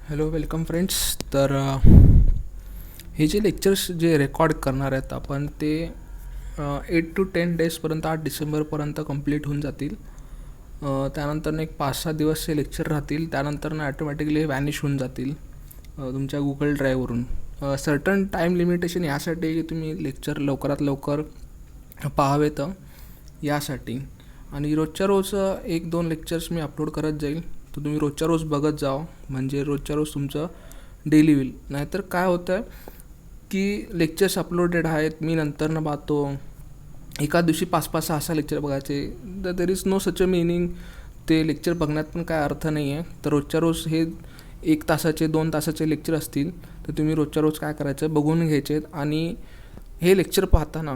Hello welcome friends. तर हे जे लेक्चर्स जे रेकॉर्ड करणार आहेत आपण ते 8 to 10 डेजपर्यंत 8 डिसेंबरपर्यंत कंप्लीट होऊन जातील. त्यानंतर एक 5-6 दिवस हे लेक्चर राहतील. त्यानंतर ॲटोमॅटिकली वॅनिश होऊन जातील तुमच्या गुगल ड्राईव्हवरून. सर्टन टाईम लिमिटेशन यासाठी की तुम्ही लेक्चर लवकरात लवकर पाहावेत यासाठी. आणि रोजच्या रोज 1-2 लेक्चर्स मी अपलोड करत जाईल. तर तुम्ही रोजच्या रोज बघत जावं, म्हणजे रोजच्या रोज तुमचं डेली होईल. नाहीतर काय होतं आहे की लेक्चर्स अपलोडेड आहेत, मी नंतर पाहतो एका दिवशी 5-6 लेक्चर बघायचे. तर there is no such a meaning. ते लेक्चर बघण्यात पण काय अर्थ नाही आहे. तर रोजच्या रोज हे 1 तासाचे 2 तासाचे लेक्चर असतील तर तुम्ही रोजच्या रोज काय करायचं बघून घ्यायचे. आणि हे लेक्चर पाहताना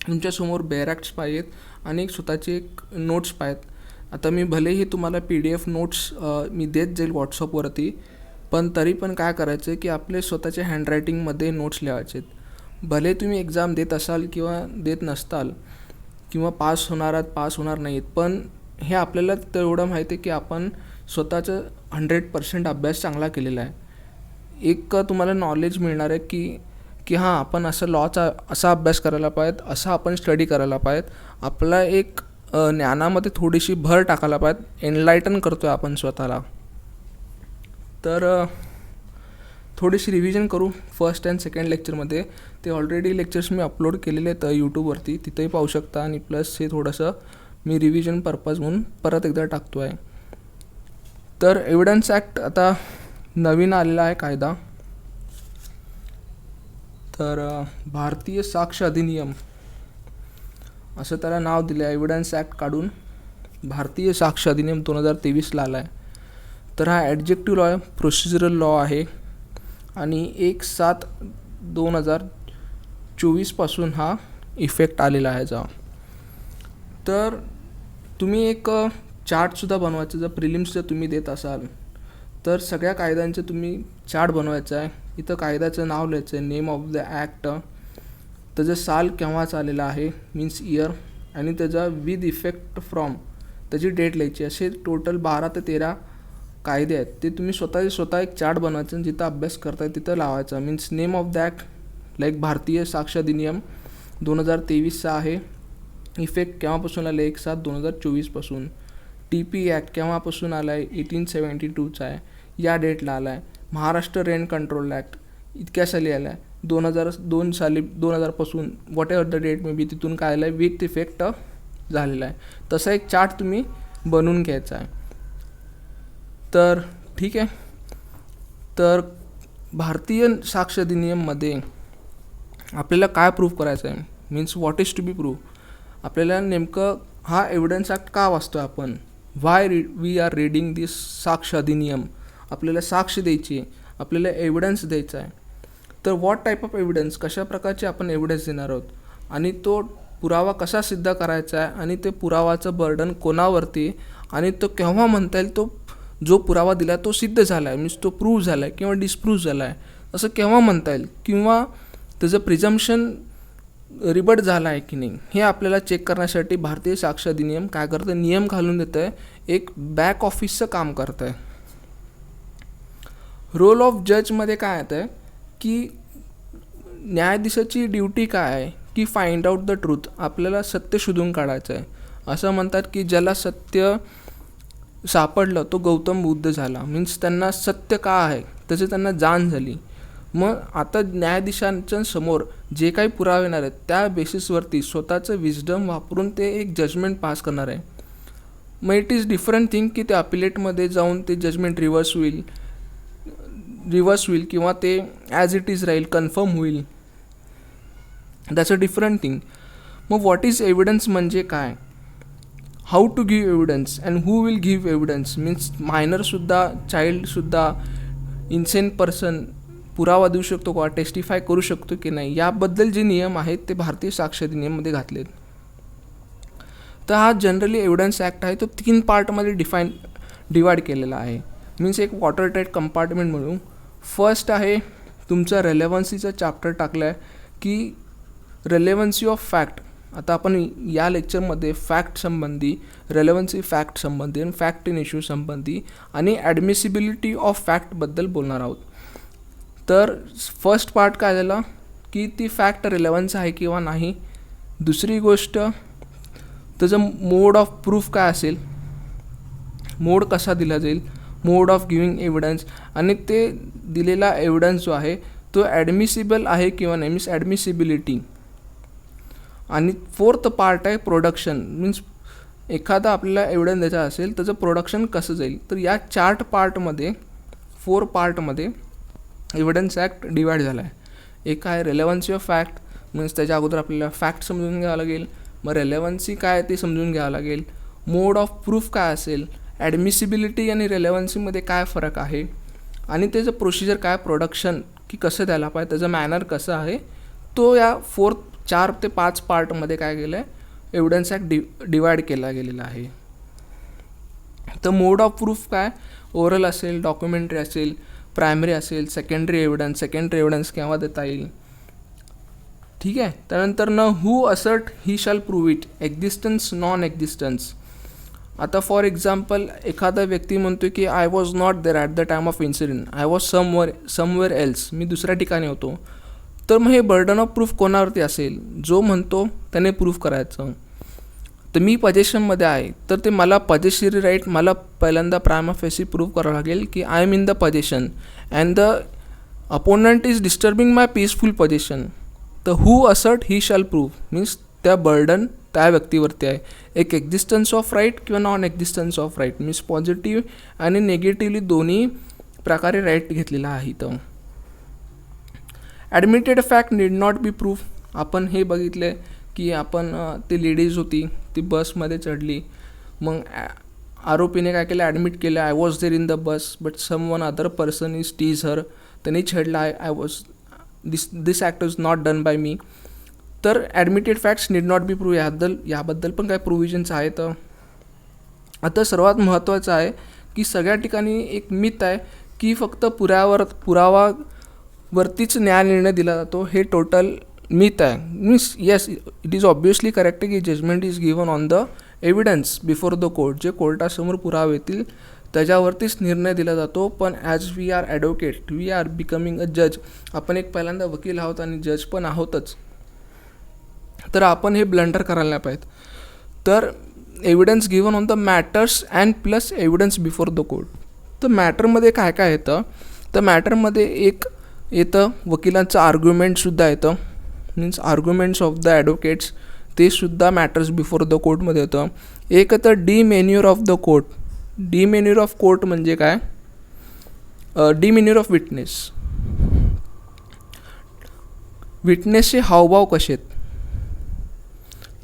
तुमच्यासमोर बेअरॅक्ट्स पाहिजेत आणि स्वतःचे एक नोट्स पाहिजेत. आता मी भलेही तुम्हाला PDF नोट्स मी देत जाईल व्हॉट्सअपवरती, पण तरी पण काय करायचं आहे की आपले स्वतःच्या हँडरायटिंगमध्ये नोट्स लिहायचे आहेत. भले तुम्ही एक्झाम देत असाल किंवा देत नसताल किंवा पास होणार आहात पास होणार नाहीत, पण हे आपल्याला तेवढं माहिती आहे की आपण स्वतःचं 100% अभ्यास चांगला केलेला आहे. एक तुम्हाला नॉलेज मिळणार आहे की हां आपण असं लॉचा असा अभ्यास करायला पाहिजेत, असा आपण स्टडी करायला पाहिजेत. आपला एक ज्ञानामध्ये थोडीशी भर टाकायला पाहिजेत. एनलायटन करतो आहे आपण स्वतःला. तर थोडीशी रिव्हिजन करू फर्स्ट अँड सेकंड लेक्चरमध्ये. ते ऑलरेडी लेक्चर्स मी अपलोड केलेले आहेत यूट्यूबवरती, तिथेही पाहू शकता. आणि प्लस हे थोडंसं मी रिव्हिजन पर्पज म्हणून परत एकदा टाकतो आहे. तर एव्हिडन्स ॲक्ट आता नवीन आलेला आहे कायदा. तर भारतीय साक्ष अधिनियम असं त्याला नाव दिलं आहे. एव्हिडन्स ॲक्ट काढून भारतीय साक्ष अधिनियम 2023 आला आहे. तर हा ॲडजेक्टिव्ह लॉ आहे, प्रोसिजरल लॉ आहे. आणि 1/7/2024 हा इफेक्ट आलेला आहे जा. तर तुम्ही एक चार्टसुद्धा बनवायचं. जर प्रिलिम्स जर तुम्ही देत असाल तर सगळ्या कायद्यांचं तुम्ही चार्ट बनवायचं आहे. इथं कायद्याचं नाव लिहायचं आहे, नेम ऑफ द ॲक्ट, त्याचं साल केव्हाच आलेला आहे मीन्स इयर, आणि त्याचा विथ इफेक्ट फ्रॉम त्याची डेट लिहायची. असे टोटल 12 ते 13 कायदे आहेत. ते तुम्ही स्वतः एक चार्ट बनवायचं आणि जिथं अभ्यास करताय तिथं लावायचा. Means name of the act like भारतीय साक्ष अधिनियम 2023 आहे. इफेक्ट केव्हापासून आलं आहे 1/7/2024. TP ॲक्ट केव्हापासून आला आहे 1872 आहे, या डेटला आला आहे. महाराष्ट्र रेंट कंट्रोल ॲक्ट इतक्या साली आला आहे 2002 साली, 2000पासून whatever the date may be, तिथून काय आलं आहे विथ इफेक्ट झालेला आहे. तसा एक चार्ट तुम्ही बनवून घ्यायचा आहे. तर ठीक आहे. तर भारतीय साक्ष अधिनियममध्ये आपल्याला काय प्रूव्ह करायचं आहे, means what is to be prove. आपल्याला नेमकं हा एव्हिडन्स ॲक्ट का वाचतो आहे आपण, why we are reading this साक्ष अधिनियम. आपल्याला साक्ष द्यायची आहे, आपल्याला एव्हिडन्स द्यायचा आहे. तर व्हॉट टाईप ऑफ एव्हिडन्स, कशा प्रकारचे आपण एव्हिडन्स देणार आहोत, आणि तो पुरावा कसा सिद्ध करायचा आहे, आणि ते पुरावाचं बर्डन कोणावरती, आणि तो केव्हा म्हणता येईल तो जो पुरावा दिला तो सिद्ध झाला आहे, मीन्स तो प्रूव्ह झाला आहे किंवा डिस्प्रूव्ह झाला आहे असं केव्हा म्हणता येईल, किंवा त्याचं प्रिझम्पशन रिबट झाला आहे की नाही, हे आपल्याला चेक करण्यासाठी भारतीय साक्ष अधिनियम काय करतं, नियम घालून देतं आहे. एक बॅक ऑफिसचं काम करतं आहे. रोल ऑफ जजमध्ये काय येतं आहे की न्यायाधीशाची ड्युटी काय आहे की फाइंड आउट द ट्रूथ, आपल्याला सत्य शोधून काढायचं आहे. असं म्हणतात की ज्याला सत्य सापडलं तो गौतम बुद्ध झाला. मीन्स त्यांना सत्य का आहे त्याची त्यांना जाण झाली. मग आता न्यायाधीशांच्या समोर जे काही पुरावे येणार आहेत त्या बेसिसवरती स्वतःचं विजडम वापरून ते एक जजमेंट पास करणार आहे. मग इट इज डिफरंट थिंग की ते अपिलेटमध्ये जाऊन ते जजमेंट रिव्हर्स होईल किंवा ते ॲज इट इज राहील, कन्फर्म होईल, दॅट्स अ डिफरंट थिंग. मग व्हॉट इज एव्हिडन्स म्हणजे काय, how to give evidence and who will give evidence. Means मायनरसुद्धा, चाइल्डसुद्धा, इन्सेंट पर्सन पुरावा देऊ शकतो का, टेस्टिफाय करू शकतो की नाही, याबद्दल जे नियम आहेत ते भारतीय साक्ष अधिनियममध्ये घातलेत. तर हा जनरली एव्हिडन्स ॲक्ट आहे तो 3 पार्टमध्ये डिवाइड केलेला आहे. मीन्स एक वॉटर टाईट कंपार्टमेंट म्हणून फर्स्ट आहे तुमचं रेलेव्हन्सीचं चॅप्टर टाकलं आहे की रेलेव्हन्सी ऑफ फॅक्ट, आता आपण या लेक्चरमध्ये फॅक्ट संबंधी, रेलेव्हन्सी फॅक्ट संबंधी आणि फॅक्ट इन इश्यू संबंधी आणि ॲडमिसिबिलिटी ऑफ फॅक्टबद्दल बोलणार आहोत. तर फर्स्ट पार्ट काय झाला की ती फॅक्ट रेलेव्हन्स आहे किंवा नाही. दुसरी गोष्ट त्याचं मोड ऑफ प्रूफ काय असेल, मोड कसा दिला जाईल, मोड ऑफ गिविंग एव्हिडन्स, आणि ते दिलेला एव्हिडन्स जो आहे तो ॲडमिसिबल आहे किंवा नाही, मीन्स ॲडमिसिबिलिटी. आणि फोर्थ पार्ट आहे प्रोडक्शन, मीन्स एखादा आपल्याला एव्हिडन्स द्यायचा असेल त्याचं प्रोडक्शन कसं जाईल. तर या 4 पार्टमध्ये एव्हिडन्स ॲक्ट डिवाईड झाला आहे. एक आहे रेलेव्हन्सी ऑफ फॅक्ट, मीन्स त्याच्या अगोदर आपल्याला फॅक्ट समजून घ्यावं लागेल, मग रेलेव्हन्सी काय ते समजून घ्यावं लागेल, मोड ऑफ प्रूफ काय असेल, ॲडमिसिबिलिटी आणि रेलेव्हन्सीमध्ये काय फरक आहे, आणि त्याचं प्रोसिजर काय, प्रोडक्शन की कसं द्यायला पाहिजे, त्याचं मॅनर कसं आहे, तो या 4 ते 5 पार्टमध्ये काय केलं आहे, एव्हिडन्स ॲक्ट डिवाईड केला गेलेला आहे. तर मोड ऑफ प्रूफ काय, ओरल असेल, डॉक्युमेंटरी असेल, प्रायमरी असेल, सेकंडरी एव्हिडन्स केव्हा देता येईल. ठीक आहे. त्यानंतर who assert he shall prove it, existence, non existence. आता फॉर एक्झाम्पल एखादा व्यक्ती म्हणतो की I was not there at the time of incident, I was somewhere else, मी दुसऱ्या ठिकाणी होतो. तर मग हे बर्डन ऑफ प्रूफ कोणावरती असेल, जो म्हणतो त्याने प्रूफ करायचं. तर मी पजेशनमध्ये आहे तर ते मला पजेशरी राईट मला पहिल्यांदा प्रायमा फेसी प्रूव्ह करावं लागेल की I am in the possession and the opponent is disturbing my peaceful possession. तर who assert he shall prove means त्या बर्डन त्या व्यक्तीवरती आहे. एक एक्झिस्टन्स ऑफ राईट किंवा non existence of right, means positive आणि निगेटिव्हली दोन्ही प्रकारे राईट घेतलेला आहे. इथं admitted fact need not be proof. आपण हे बघितले की आपण ती लेडीज होती, ती बसमध्ये चढली, मग आरोपीने काय केलं, ॲडमिट केलं I was there in the bus but some one other person is tease her. त्यांनी छेडला I was this act is not done by me. तर admitted facts need not be prove याबद्दल पण काय प्रोव्हिजन्स आहेत. आता सर्वात महत्त्वाचं आहे की सगळ्या ठिकाणी एक मिथ आहे की फक्त पुरावावरतीच न्यायनिर्णय दिला जातो. हे टोटल मिथ आहे. Means yes it is obviously correct की judgement is given on the evidence before the court, जे कोर्टासमोर पुरावे येतील त्याच्यावरतीच निर्णय दिला जातो. पण as we are advocate, we are becoming a जज, आपण एक पहिल्यांदा वकील आहोत आणि जज पण आहोतच, तर आपण हे ब्लंडर करायला नाही पाहिजे. तर evidence given on the matters and plus evidence before the court. तर मॅटरमध्ये काय काय येतं, तर मॅटरमध्ये एक येतं वकिलांचं आर्ग्युमेंटसुद्धा येतं, means arguments of the advocates, ते सुद्धा मॅटर्स बिफोर द कोर्टमध्ये येतं. एक येतं demeanour of the court. Demeanour of court म्हणजे काय, डिमेन्युअर ऑफ विटनेस, विटनेसचे हावभाव कसे आहेत.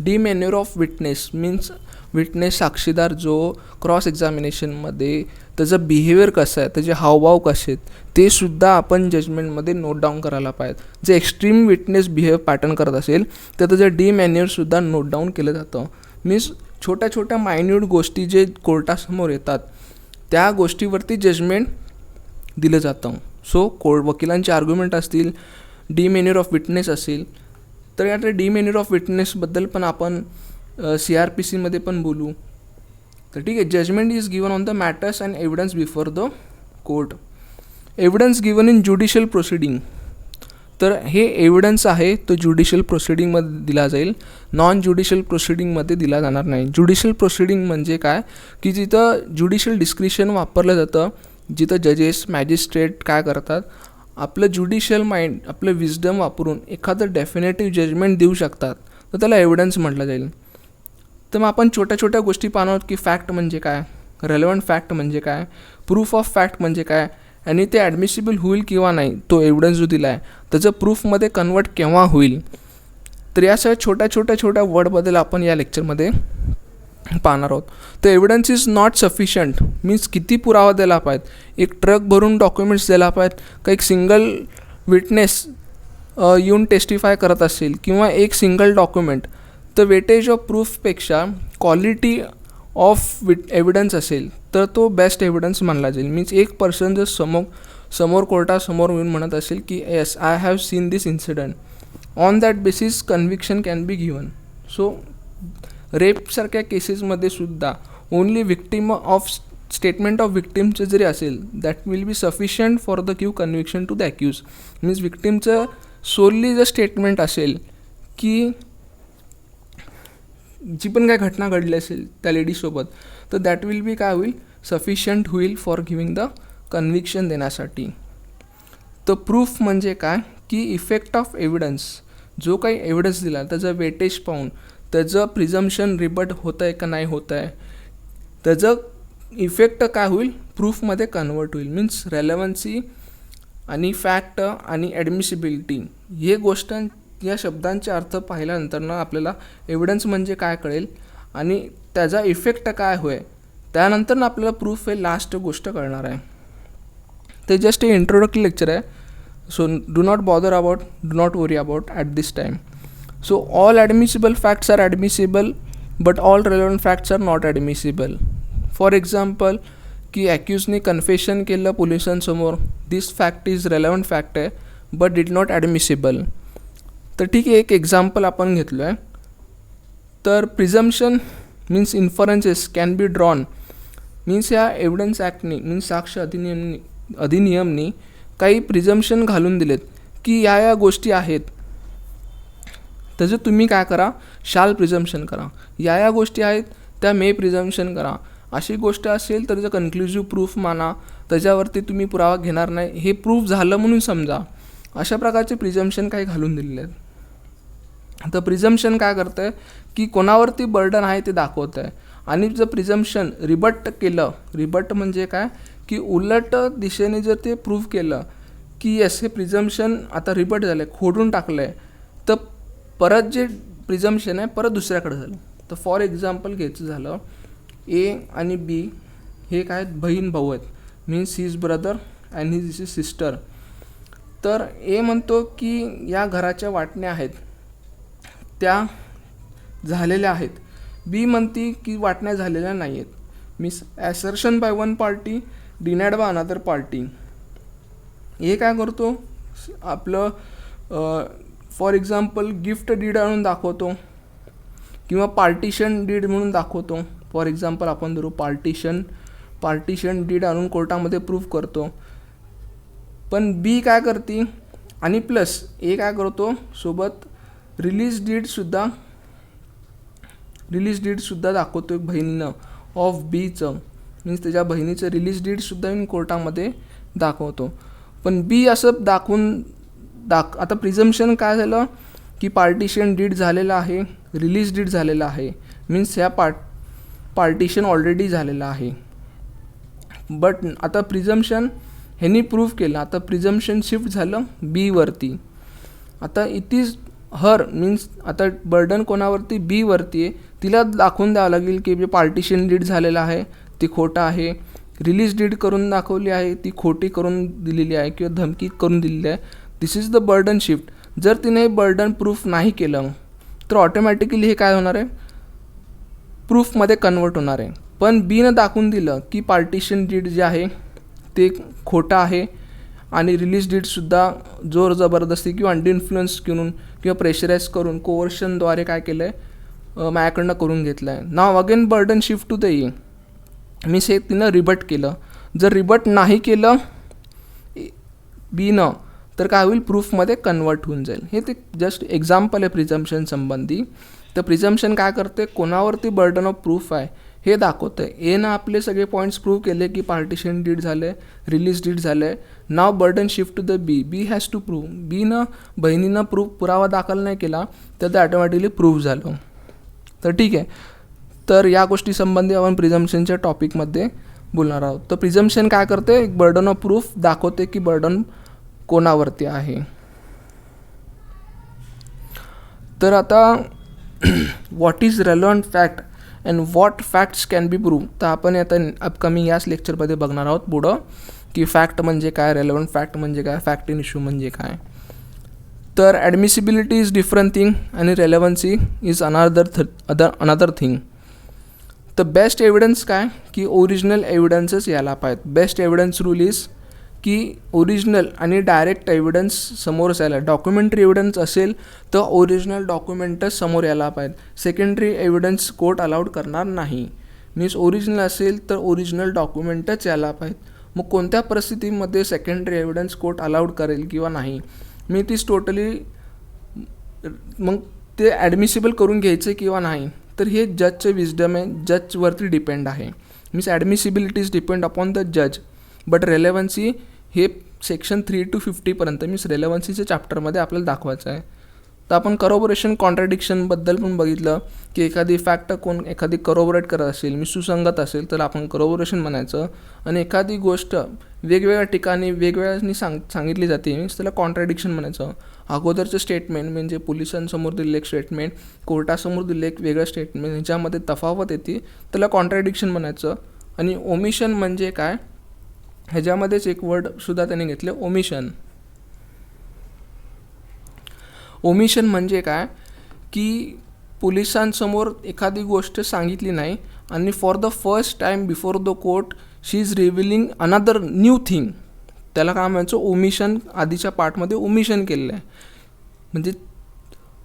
Demeanour of witness means witness साक्षीदार जो क्रॉस एक्झामिनेशनमध्ये त्याचं बिहेवियर कसं आहे, त्याचे हावभाव कसे आहेत, ते सुद्धा आपण जजमेंटमध्ये नोट डाऊन करायला पाहिजे. जे एक्स्ट्रीम विटनेस बिहेव पॅटर्न करत असेल तर त्याचं डिमेन्युअरसुद्धा नोट डाऊन केलं जातं. मीन्स छोट्या छोट्या मायन्यूट गोष्टी जे कोर्टासमोर येतात त्या गोष्टीवरती जजमेंट दिलं जातं. सो वकिलांचे आर्ग्युमेंट असतील, डिमेन्युअर ऑफ विटनेस असेल, तर या डिमेन्युअर ऑफ विटनेसबद्दल पण आपण CRPCमध्ये पण बोलू. तर ठीक आहे. Judgement is given on the matters and evidence before the court. Evidence given in judicial proceeding. तर हे एव्हिडन्स आहे तो ज्युडिशियल प्रोसिडिंगमध्ये दिला जाईल, नॉन ज्युडिशियल प्रोसिडिंगमध्ये दिला जाणार नाही. ज्युडिशियल प्रोसिडिंग म्हणजे काय की जिथं ज्युडिशियल डिस्क्रिशन वापरलं जातं, जिथं जजेस मॅजिस्ट्रेट काय करतात, आपलं ज्युडिशियल माइंड, आपलं विजडम वापरून एखादं डेफिनेटिव्ह जजमेंट देऊ शकतात, तर त्याला एव्हिडन्स म्हटलं जाईल. तर मग आपण छोट्या छोट्या गोष्टी पाहणार की फॅक्ट म्हणजे काय, रेलेव्हंट फॅक्ट म्हणजे काय, प्रूफ ऑफ फॅक्ट म्हणजे काय, आणि ते ॲडमिसिबल होईल किंवा नाही, तो एव्हिडन्स जो दिला आहे त्याचं प्रूफमध्ये कन्वर्ट केव्हा होईल. तर या सगळ्या छोट्या वर्डबद्दल आपण या लेक्चरमध्ये पाहणार आहोत. तर evidence is not sufficient means किती पुरावा द्यायला पाहिजे, एक ट्रक भरून डॉक्युमेंट्स द्यायला पाहिजेत का, एक सिंगल विटनेस येऊन टेस्टिफाय करत असेल किंवा एक सिंगल डॉक्युमेंट. तर वेटेज ऑफ प्रूफपेक्षा क्वालिटी ऑफ एव्हिडन्स असेल तर तो बेस्ट एव्हिडन्स मानला जाईल. मीन्स एक पर्सन जर समोर कोर्टासमोर येऊन म्हणत असेल की yes I have seen this incident, on that basis conviction can be given. So रेपसारख्या केसेसमध्ये सुद्धा only victim of statement of विक्टिमचं जरी असेल that will be sufficient for the give conviction to the accused. Means विक्टिमचं solely जर statement असेल की जी पण काय घटना घडली असेल त्या लेडीसोबत, तर दॅट विल बी काय होईल, सफिशियंट होईल फॉर गिविंग द कन्व्हिक्शन देण्यासाठी. तर प्रूफ म्हणजे काय की इफेक्ट ऑफ एव्हिडन्स, जो काही एव्हिडन्स दिला त्याचं वेटेज पाहून त्याचं प्रिझम्पशन रिबट होतं आहे का नाही होतं आहे, त्याचं इफेक्ट काय होईल, प्रूफमध्ये कन्वर्ट होईल. मीन्स रेलेवन्सी आणि फॅक्ट आणि ॲडमिसिबिलिटी हे गोष्ट, या शब्दांचे अर्थ पाहिल्यानंतर ना आपल्याला एव्हिडन्स म्हणजे काय कळेल आणि त्याचा इफेक्ट काय होय, त्यानंतर ना आपल्याला प्रूफ हे लास्ट गोष्ट कळणार आहे. ते जस्ट हे इंट्रोडक्टरी लेक्चर आहे. So do not bother about, do not worry about at this time. So all admissible facts are admissible but all relevant facts are not admissible. For example की ॲक्यूजने confession केलं पोलिसांसमोर, this fact is relevant fact आहे but did not admissible. तर ठीक आहे, एक example आपण घेतलो आहे. तर presumption means inferences can be drawn. Means या एव्हिडन्स ॲक्टनी मीन्स साक्ष अधिनियमनी काही प्रिझम्पशन घालून दिलेत की या गोष्टी आहेत, त्याचं तुम्ही काय करा, शाल प्रिझम्पशन करा. या गोष्टी आहेत त्या मे प्रिझम्पशन करा. अशी गोष्ट असेल तर त्याचं कन्क्लुझिव्ह प्रूफ माना, त्याच्यावरती तुम्ही पुरावा घेणार नाही, हे प्रूफ झालं म्हणून समजा. अशा प्रकारचे प्रिझम्पशन काही घालून दिलेले आहेत. तर प्रिझम्पशन काय करतं आहे की कोणावरती बर्डन आहे ते दाखवतं आहे. आणि जर प्रिझम्पशन रिबट केलं, रिबट म्हणजे काय की उलट दिशेने जर ते प्रूव्ह केलं की येस हे प्रिझम्पशन आता रिबट झालं आहे, खोडून टाकलं आहे, तर परत जे प्रिझम्पशन आहे परत दुसऱ्याकडे झालं. तर फॉर एक्झाम्पल घ्यायचं झालं, ए आणि बी हे काय बहीण भाऊ आहेत, means he is brother and he is sister. तर ए म्हणतो की या घराच्या वाटण्या आहेत त्या झालेल्या आहेत, बी म्हणती की वाटण्या झालेल्या नाही आहेत. Means assertion by one party denied by another party. हे काय करतो, आपलं फॉर एक्झाम्पल गिफ्ट डीड आणून दाखवतो किंवा पार्टिशन डीड म्हणून दाखवतो. फॉर एक्झाम्पल आपण धरू पार्टिशन डीड आणून कोर्टामध्ये प्रूव्ह करतो. पण बी काय करते आणि प्लस ए काय करतो सोबत रिलीज डीडसुद्धा दाखवतो एक बहिणीनं ऑफ बीचं. मीन्स त्याच्या बहिणीचं रिलीज डीडसुद्धा मी कोर्टामध्ये दाखवतो. पण बी असं आता प्रिझम्पशन काय झालं की पार्टिशन डीड झालेलं आहे, रिलीज डीड झालेलं आहे. मीन्स ह्या पार्टिशन ऑलरेडी झालेलं आहे. बट आता प्रिझम्पशन ह्यांनी प्रूव्ह केलं, आता प्रिझम्पशन शिफ्ट झालं बीवरती. आता इट इज हर मीन्स आता बर्डन कोणावरती, बीवरती आहे. तिला दाखवून द्यावं लागेल की पार्टिशन डीड झालेलं आहे ते खोटं आहे, रिलीज डीड करून दाखवली आहे ती खोटी करून दिलेली आहे किंवा धमकी करून दिलेली आहे. This is the burden shift. जर तिने बर्डन प्रूफ नाही केलं तर ऑटोमॅटिकली हे काय होणार आहे, प्रूफमध्ये कन्वर्ट होणार आहे. पण बीनं दाखवून दिलं की पार्टिशन डीड जे आहे ते खोटं आहे आणि रिलीज डीडसुद्धा जोर जबरदस्ती किंवा अंडर इन्फ्लुअन्स करून किंवा प्रेशराईज करून कोवर्शनद्वारे काय केलं आहे, माझ्याकडनं करून घेतलं आहे. नाव again burden shift to the A. Means हे तिनं रिबट केलं. जर रिबट नाही केलं बीनं तर काय होईल, प्रूफमध्ये कन्वर्ट होऊन जाईल. हे ते जस्ट एक्झाम्पल आहे प्रिझम्पशन संबंधी. तर प्रिझम्पशन काय करते, कोणावरती बर्डन ऑफ प्रूफ आहे हे दाखवतं आहे. एनं आपले सगळे पॉईंट्स प्रूव्ह केले की पार्टिशन डीड झालं आहे, रिलीज डीड झालं आहे. नाव burden shift to the B. B has to prove. बीनं बहिणीनं पुरावा दाखल नाही केला तर ते ऑटोमॅटिकली प्रूव्ह झालं. तर ठीक आहे, तर या गोष्टी संबंधी आपण प्रिझम्पशनच्या टॉपिकमध्ये बोलणार आहोत. तर प्रिझम्पशन काय करते, एक बर्डन ऑफ प्रूफ दाखवते की बर्डन कोणावरती आहे. तर आता what is relevant fact and what facts can be prove. तर आपण आता अपकमिंग याच लेक्चरमध्ये बघणार आहोत पुढं की फॅक्ट म्हणजे काय, रेलेवंट फॅक्ट म्हणजे काय, फॅक्ट इन इश्यू म्हणजे काय. तर ॲडमिसिबिलिटी इज डिफरंट थिंग आणि रेलेवन्सी इज अनदर थिंग. तर बेस्ट एव्हिडन्स काय की ओरिजिनल एव्हिडन्सेस यायला पाहिजेत. बेस्ट एव्हिडन्स रूल इज की ओरिजिनल आणि डायरेक्ट एव्हिडन्स समोर यायला. डॉक्युमेंटरी एव्हिडन्स असेल तर ओरिजिनल डॉक्युमेंटच समोर यायला पाहिजे. सेकंडरी एव्हिडन्स कोर्ट अलाउड करणार नाही. मीन्स ओरिजिनल असेल तर ओरिजिनल डॉक्युमेंटच यायला पाहिजे. मग कोणत्या परिस्थितीमध्ये सेकंडरी एव्हिडन्स कोर्ट अलाउड करेल किंवा नाही, मी तीच टोटली मग ते ॲडमिसिबल करून घ्यायचं किंवा नाही, तर हे जजचं विजडम आहे, जजवरती डिपेंड आहे. Means admissibility is depend upon the जज, बट रेलेवन्सी हे सेक्शन 3 to 50 मीन्स रेलेवन्सीच्या चॅप्टरमध्ये आपल्याला दाखवायचं आहे. तर आपण करोबोरेशन कॉन्ट्रडिक्शनबद्दल पण बघितलं की एखादी फॅक्ट एखादी करोबोरेट करत असेल, मी सुसंगत असेल तर आपण करोबोरेशन म्हणायचं. आणि एखादी गोष्ट वेगवेगळ्या ठिकाणी वेगवेगळ्यांनी सांगितली जाते मीन्स त्याला कॉन्ट्रडिक्शन म्हणायचं. अगोदरचं स्टेटमेंट म्हणजे पोलिसांसमोर दिलेलं एक स्टेटमेंट, कोर्टासमोर दिलेलं एक वेगळं स्टेटमेंट, ह्याच्यामध्ये तफावत येते, त्याला कॉन्ट्रडिक्शन म्हणायचं. आणि ओमिशन म्हणजे काय, ह्याच्यामध्येच एक वर्डसुद्धा त्याने घेतले, ओमिशन. ओमिशन म्हणजे काय की पोलिसांसमोर एखादी गोष्ट सांगितली नाही आणि for the first time before the court she is revealing another new thing, त्याला काय म्हणायचं, ओमिशन. आधीच्या पार्टमध्ये ओमिशन केलेलं आहे.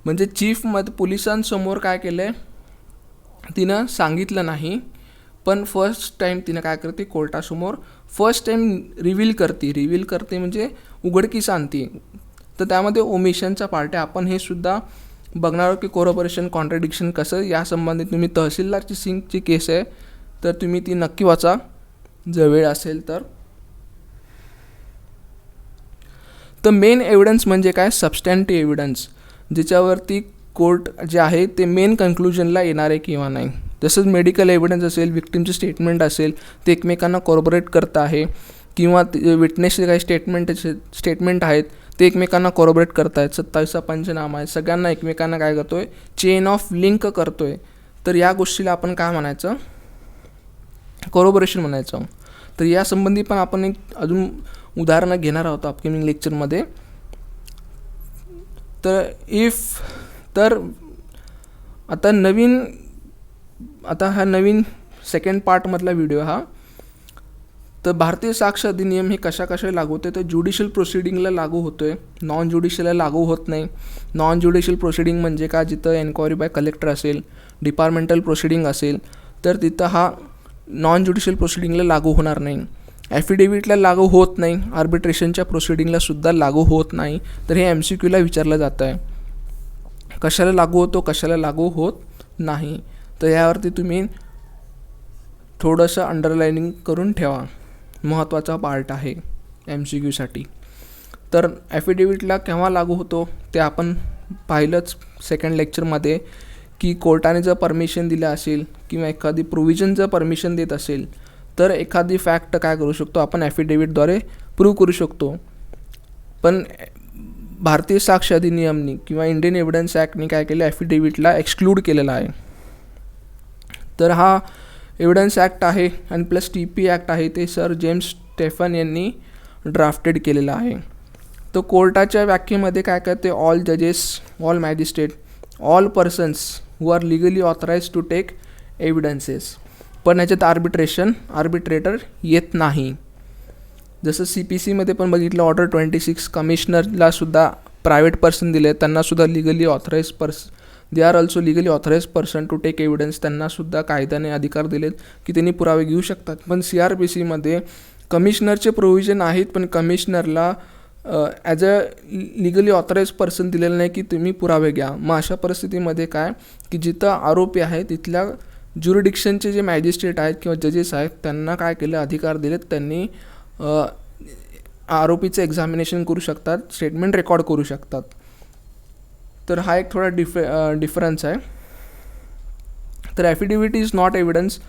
म्हणजे चीफमध्ये पोलिसांसमोर काय केलं आहे, तिनं सांगितलं नाही, पण फर्स्ट टाईम तिनं काय करते, कोर्टासमोर फर्स्ट टाईम रिव्हील करते म्हणजे उघडकीस आणते. तर त्यामध्ये ओमिशनचा पार्ट आहे. आपण हे सुद्धा बघणार आहोत की कोरोबोरेशन कॉन्ट्रडिक्शन कसं. यासंबंधित तुम्ही तहसीलदारची सिंगची केस आहे तर तुम्ही ती नक्की वाचा जर वेळ असेल तर. तर मेन एव्हिडन्स म्हणजे काय, सबस्टॅन्टिव्ह एव्हिडन्स, ज्याच्यावरती कोर्ट जे आहे ते मेन कन्क्लुजनला येणार आहे किंवा नाही. जसंच मेडिकल एव्हिडन्स असेल, विक्टिमचे स्टेटमेंट असेल, ते एकमेकांना कोरोबोरेट करत आहे, किंवा विटनेसचे काही स्टेटमेंट आहेत ते एकमेकांना कोरोबोरेट करत आहेत. 27 पंचनामा आहे, सगळ्यांना एकमेकांना काय करतो आहे, चेन ऑफ लिंक करतो आहे. तर या गोष्टीला आपण काय म्हणायचं, कोरोबोरेशन म्हणायचं. तर यासंबंधी पण आपण एक अजून उदाहरणं घेणार आहोत अपकमिंग लेक्चरमध्ये. तर आता हा नवीन सेकंड पार्टमधला व्हिडिओ हा. तर भारतीय साक्ष अधिनियम हे कशा लागू होते, तर ज्युडिशियल प्रोसिडिंगला लागू होतो आहे, नॉन ज्युडिशियलला लागू होत नाही. नॉन ज्युडिशियल प्रोसिडिंग म्हणजे का, जिथं एन्क्वायरी बाय कलेक्टर असेल, डिपार्टमेंटल प्रोसिडिंग असेल, तर तिथं हा नॉन ज्युडिशियल प्रोसिडिंगला लागू होणार नाही. ॲफिडेविटला लागू होत नाही, आर्बिट्रेशनच्या प्रोसिडिंगला सुद्धा लागू होत नाही. तर हे MCQला विचारलं जातं आहे, कशाला लागू होतो, कशाला लागू होत नाही. तर यावरती तुम्ही थोडंसं अंडरलाइनिंग करून ठेवा, महत्त्वाचा पार्ट आहे MCQसाठी. तर ॲफिडेविटला केव्हा लागू होतो ते आपण पाहिलंच सेकंड लेक्चरमध्ये, की कोर्टाने जर परमिशन दिलं असेल किंवा एखादी प्रोव्हिजन जर परमिशन देत असेल तर एखादी फॅक्ट काय करू शकतो आपण ॲफिडेविटद्वारे प्रूव्ह करू शकतो. पण भारतीय साक्ष अधिनियमनी किंवा इंडियन एव्हिडन्स ॲक्टनी काय केलं, ॲफिडेविटला एक्सक्लूड केलेला आहे. तर हा एव्हिडन्स ॲक्ट आहे आणि प्लस TP ॲक्ट आहे, ते सर जेम्स स्टेफन यांनी ड्राफ्टेड केलेलं आहे. तर कोर्टाच्या व्याख्येमध्ये काय करते, ऑल जजेस, all magistrate, all persons who are legally authorise to take evidences. पण ह्याच्यात आर्बिट्रेटर येत नाही. जसं CPCमध्ये पण बघितलं, ऑर्डर 26 कमिशनरला सुद्धा प्रायव्हेट पर्सन दिले, त्यांनासुद्धा legally authorise they are also legally authorise person to take evidence, त्यांनासुद्धा कायद्याने अधिकार दिलेत की त्यांनी पुरावे घेऊ शकतात. पण CRPCमध्ये कमिशनरचे प्रोव्हिजन आहेत, पण कमिशनरला as a legally authorise person दिलेलं नाही की तुम्ही पुरावे घ्या. मग अशा परिस्थितीमध्ये काय की जिथं आरोपी आहे तिथल्या ज्युरिडिक्शनचे जे मॅजिस्ट्रेट आहेत किंवा जजेस आहेत त्यांना काय केलं, अधिकार दिलेत, त्यांनी आरोपीचं एक्झामिनेशन करू शकतात, स्टेटमेंट रेकॉर्ड करू शकतात. तर हा एक थोडा डिफरन्स आहे. तर ॲफिडेविट इज नॉट एव्हिडन्स,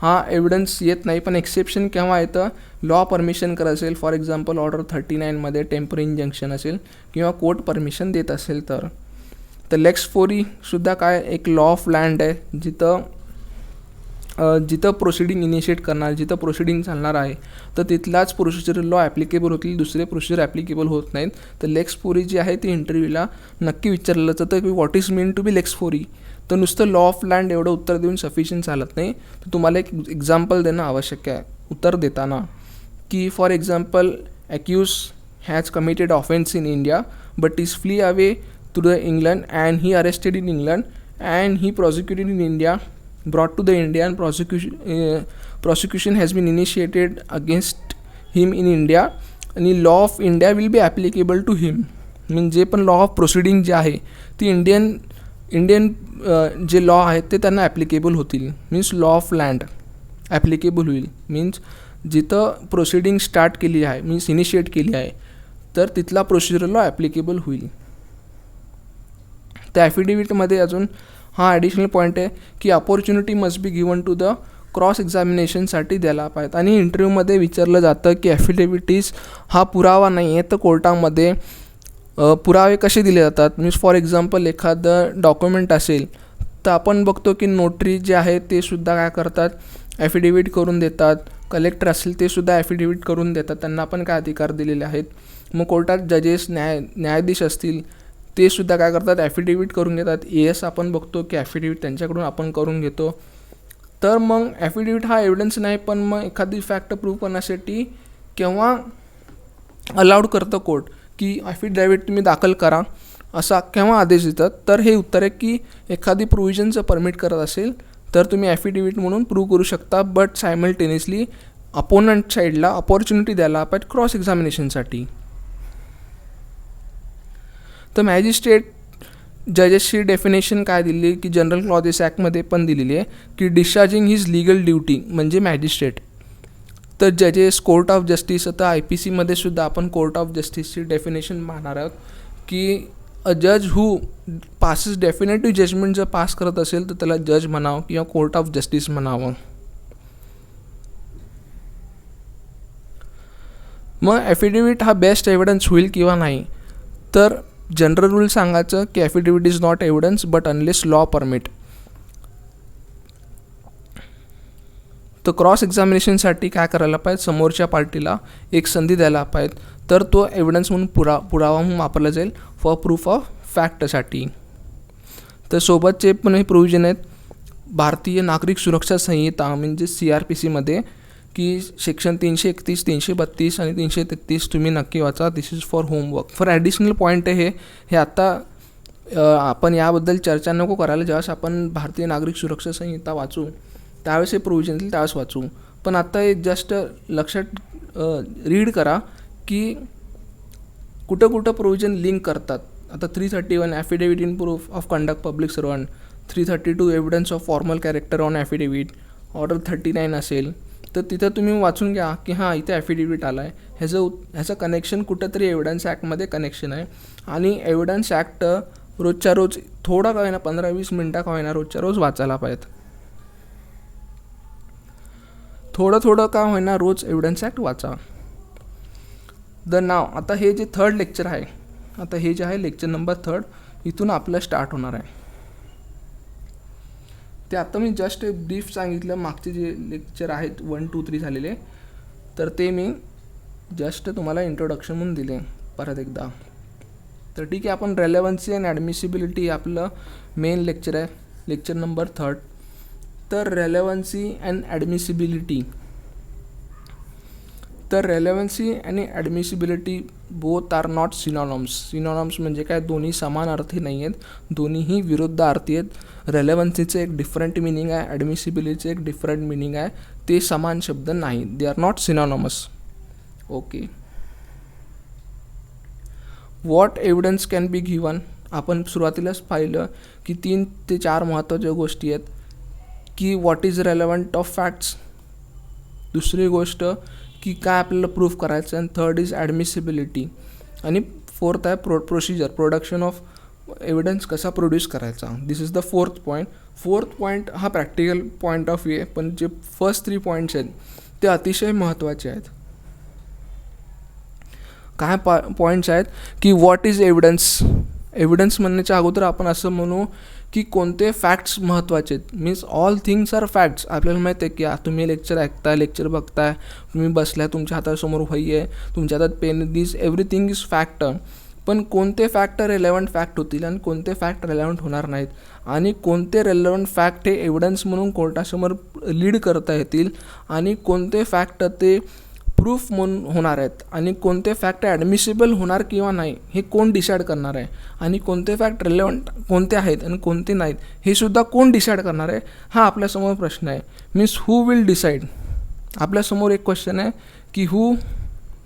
हा एव्हिडन्स येत नाही. पण एक्सेप्शन केव्हा येतं, लॉ परमिशन करत असेल, फॉर एक्झाम्पल ऑर्डर 39मध्ये टेम्पररी इंजंक्शन असेल किंवा कोर्ट परमिशन देत असेल तर. लेक्स फोरीसुद्धा काय एक लॉ ऑफ लँड आहे, जिथं प्रोसिडिंग इनिशिएट करणार, जिथं प्रोसिडिंग चालणार आहे तर तिथलाच प्रोसिजर लॉ ॲप्लिकेबल होतील, दुसरे प्रोसिजर ॲप्लिकेबल होत नाहीत. तर लेक्स फोरी जी आहे ती इंटरव्ह्यूला नक्की विचारलं जातं की what is mean to be लेक्स फोरी. तर नुसतं लॉ ऑफ लँड एवढं उत्तर देऊन सफिशियंट चालत नाही, तर तुम्हाला एक एक्झाम्पल देणं आवश्यक आहे उत्तर देताना. की for example accused has committed offense in India, but is flee away to the England, and he arrested in England, and he prosecuted in India, brought to the India, and prosecution has been initiated against him in India, आणि law of India will be applicable to him. म्हणजे पण law of proceeding जे आहे ती Indian जे law आहेत ते त्यांना ॲप्लिकेबल होतील. Means law of land applicable होईल. मीन्स जिथं प्रोसिडिंग स्टार्ट केली आहे, मीन्स इनिशिएट केली आहे, तर तिथला प्रोसिजर लॉ ॲप्लिकेबल होईल. त्या ॲफिडेविटमध्ये अजून हा ॲडिशनल पॉईंट आहे की opportunity must be given to the cross एक्झामिनेशनसाठी द्यायला पाहिजेत. आणि इंटरव्ह्यूमध्ये विचारलं जातं की ॲफिडेविटीज हा पुरावा नाही आहे, तर कोर्टामध्ये पुरावे कसे दिले जातात. मीन्स फॉर एक्झाम्पल एखादं डॉक्युमेंट असेल तर आपण बघतो की नोटरी जे आहे ते सुद्धा काय करतात, ॲफिडेविट करून देतात. कलेक्टर असेल ते सुद्धा ॲफिडेविट करून देतात, त्यांना पण काय अधिकार दिलेले आहेत. मग कोर्टात जजेस न्यायाधीश असतील ते सुद्धा काय करतात, ॲफिडेविट करून घेतात. AS आपण बघतो की ॲफिडेविट त्यांच्याकडून आपण करून घेतो. तर मग ॲफिडेविट हा एव्हिडन्स नाही, पण मग एखादी फॅक्ट प्रूव्ह करण्यासाठी केव्हा अलाउड करतं कोर्ट की ॲफिडेविट तुम्ही दाखल करा, असा केव्हा आदेश देतात. तर हे उत्तर आहे की एखादी प्रोव्हिजनचं परमिट करत असेल तर तुम्ही ॲफिडेविट म्हणून प्रूव्ह करू शकता, बट सायमल्टेनियसली अपोनंट साईडला अपॉर्च्युनिटी द्यायला पाहिजे क्रॉस एक्झामिनेशनसाठी. तर मॅजिस्ट्रेट जजेसची डेफिनेशन काय दिली की जनरल क्लॉजेस ॲक्टमध्ये पण दिलेली आहे की डिस्चार्जिंग हिज लीगल ड्युटी म्हणजे मॅजिस्ट्रेट. तर जजेस, कोर्ट ऑफ जस्टिस, आता IPCमध्ये सुद्धा आपण कोर्ट ऑफ जस्टिसची डेफिनेशन पाहणार आहोत की अ जज हू पासेस डेफिनेटिव्ह जजमेंट जर पास करत असेल तर त्याला जज म्हणावं किंवा कोर्ट ऑफ जस्टिस म्हणावं. मग ॲफिडेविट हा बेस्ट एव्हिडन्स होईल किंवा नाही, तर जनरल रूल सांगायचं की affidavit is not evidence but unless law permit. तर क्रॉस एक्झामिनेशनसाठी काय करायला पाहिजे, समोरच्या पार्टीला एक संधी द्यायला पाहिजे, तर तो एव्हिडन्स म्हणून पुरावा म्हणून वापरला जाईल फॉर प्रूफ ऑफ फॅक्टसाठी. तर सोबतचे पण हे प्रोव्हिजन आहेत भारतीय नागरिक सुरक्षा संहिता म्हणजे CRPCमध्ये की सेक्शन 331, 332 आणि 333 तुम्ही नक्की वाचा. This is for homework. For additional point आहे हे आता आपण याबद्दल चर्चा नको करायला. ज्यावेळेस आपण भारतीय नागरिक सुरक्षा संहिता वाचू त्यावेळेस हे प्रोव्हिजन येईल त्यावेळेस वाचू. पण आता हे जस्ट लक्षात रीड करा की कुठं कुठं प्रोव्हिजन लिंक करतात. आता 331 affidavit in proof of conduct public servant, 332 evidence of formal character on affidavit, order 39 असेल तर तिथं तुम्ही वाचून घ्या की हां इथे ॲफिडेविट आला आहे. ह्याचं कनेक्शन कुठंतरी एव्हिडन्स ॲक्टमध्ये कनेक्शन आहे. आणि एव्हिडन्स ॲक्ट रोजच्या रोज थोडा का होईना 15-20 मिनटं का होईना रोजच्या रोज वाचायला पाहिजेत. थोडं का होईना रोज एव्हिडन्स ॲक्ट वाचा. द नाव, आता हे जे 3rd लेक्चर आहे, आता हे जे आहे लेक्चर नंबर 3 इथून आपलं स्टार्ट होणार आहे. ते आता मी जस्ट ब्रीफ सांगितलं. मागचे जे लेक्चर आहेत 1, 2, 3 झालेले, तर ते मी जस्ट तुम्हाला इंट्रोडक्शन म्हणून दिले परत एकदा. तर ठीक आहे, आपण रेलेव्हन्सी अँड ॲडमिसिबिलिटी आपलं मेन लेक्चर आहे, लेक्चर नंबर 3. तर रेलेव्हन्सी अँड ॲडमिसिबिलिटी, तर रेलेव्हन्सी आणि ॲडमिसिबिलिटी बोथ आर नॉट सिनॉनॉम्स. सिनॉनॉम्स म्हणजे काय, दोन्ही समान अर्थी नाही आहेत, दोन्हीही विरुद्धार्थी आहेत. रेलेव्हन्सीचं एक डिफरंट मिनिंग आहे, ॲडमिसिबिलिटीचं एक डिफरंट मिनिंग आहे. ते समान शब्द नाही, they are not synonymous. Okay. What evidence can be given, आपण सुरुवातीलाच पाहिलं की 3 ते 4 महत्त्वाच्या गोष्टी आहेत की what is relevant of facts, दुसरी गोष्ट की काय आपल्याला प्रूफ करायचं, आणि 3rd इज ॲडमिसिबिलिटी, आणि 4th आहे प्रोसिजर, प्रोडक्शन ऑफ एव्हिडन्स कसा प्रोड्यूस करायचा. This is the 4th point. 4th point हा प्रॅक्टिकल पॉईंट ऑफ व्ह्यू आहे, पण जे फर्स्ट 3 पॉईंट्स आहेत ते अतिशय महत्त्वाचे आहेत. काय पॉईंट्स आहेत की व्हॉट इज एव्हिडन्स. एव्हिडन्स म्हणण्याच्या अगोदर आपण असं म्हणू की कोणते फॅक्ट्स महत्त्वाचे आहेत. Means all things are facts. आपल्याला माहीत आहे की तुम्ही लेक्चर ऐकताय, लेक्चर बघताय, तुम्ही बसलाय, तुमच्या हातासमोर वही आहे, तुमच्या हातात pen, this everything is fact. पण कोणते फॅक्ट रेलेवंट फॅक्ट होतील आणि कोणते फॅक्ट रेलेवंट होणार नाहीत, आणि कोणते रेलेवंट फॅक्ट हे एव्हिडन्स म्हणून कोर्टासमोर लीड करता येतील, आणि कोणते फॅक्ट ते प्रूफ म्हणून होणार आहेत आणि कोणते फॅक्ट ॲडमिसिबल होणार किंवा नाही हे कोण डिसाईड करणार आहे, आणि कोणते फॅक्ट रिलेवंट कोणते आहेत आणि कोणते नाहीत हे सुद्धा कोण डिसाईड करणार आहे, हा आपल्यासमोर प्रश्न आहे. Means who will decide. आपल्यासमोर एक क्वेश्चन आहे की हू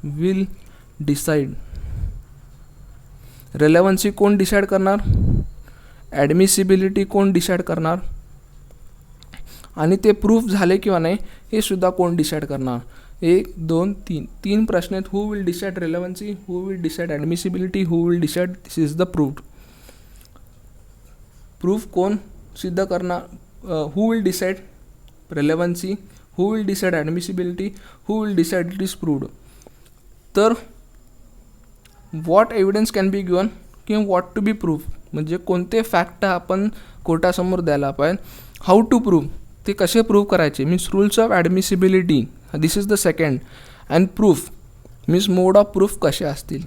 विल डिसाईड. रेलेव्हन्सी कोण डिसाईड करणार, ॲडमिसिबिलिटी कोण डिसाईड करणार, आणि ते प्रूफ झाले किंवा नाही हे सुद्धा कोण डिसाईड करणार. 1 2 3 तीन प्रश्न आहेत. Who will decide relevancy, who will decide admissibility, who will decide this is the proof. Proof कोण सिद्ध करणार, who will decide relevancy, who will decide admissibility, who will decide it is proved. तर what evidence can be given किंवा what to be proof, म्हणजे कोणते fact आपण कोर्टासमोर द्यायला पाहिजे. हाऊ टू प्रूव्ह, ते कसे प्रूव्ह करायचे, means rules of admissibility this is the second. And proof means mode of proof कसे असतील.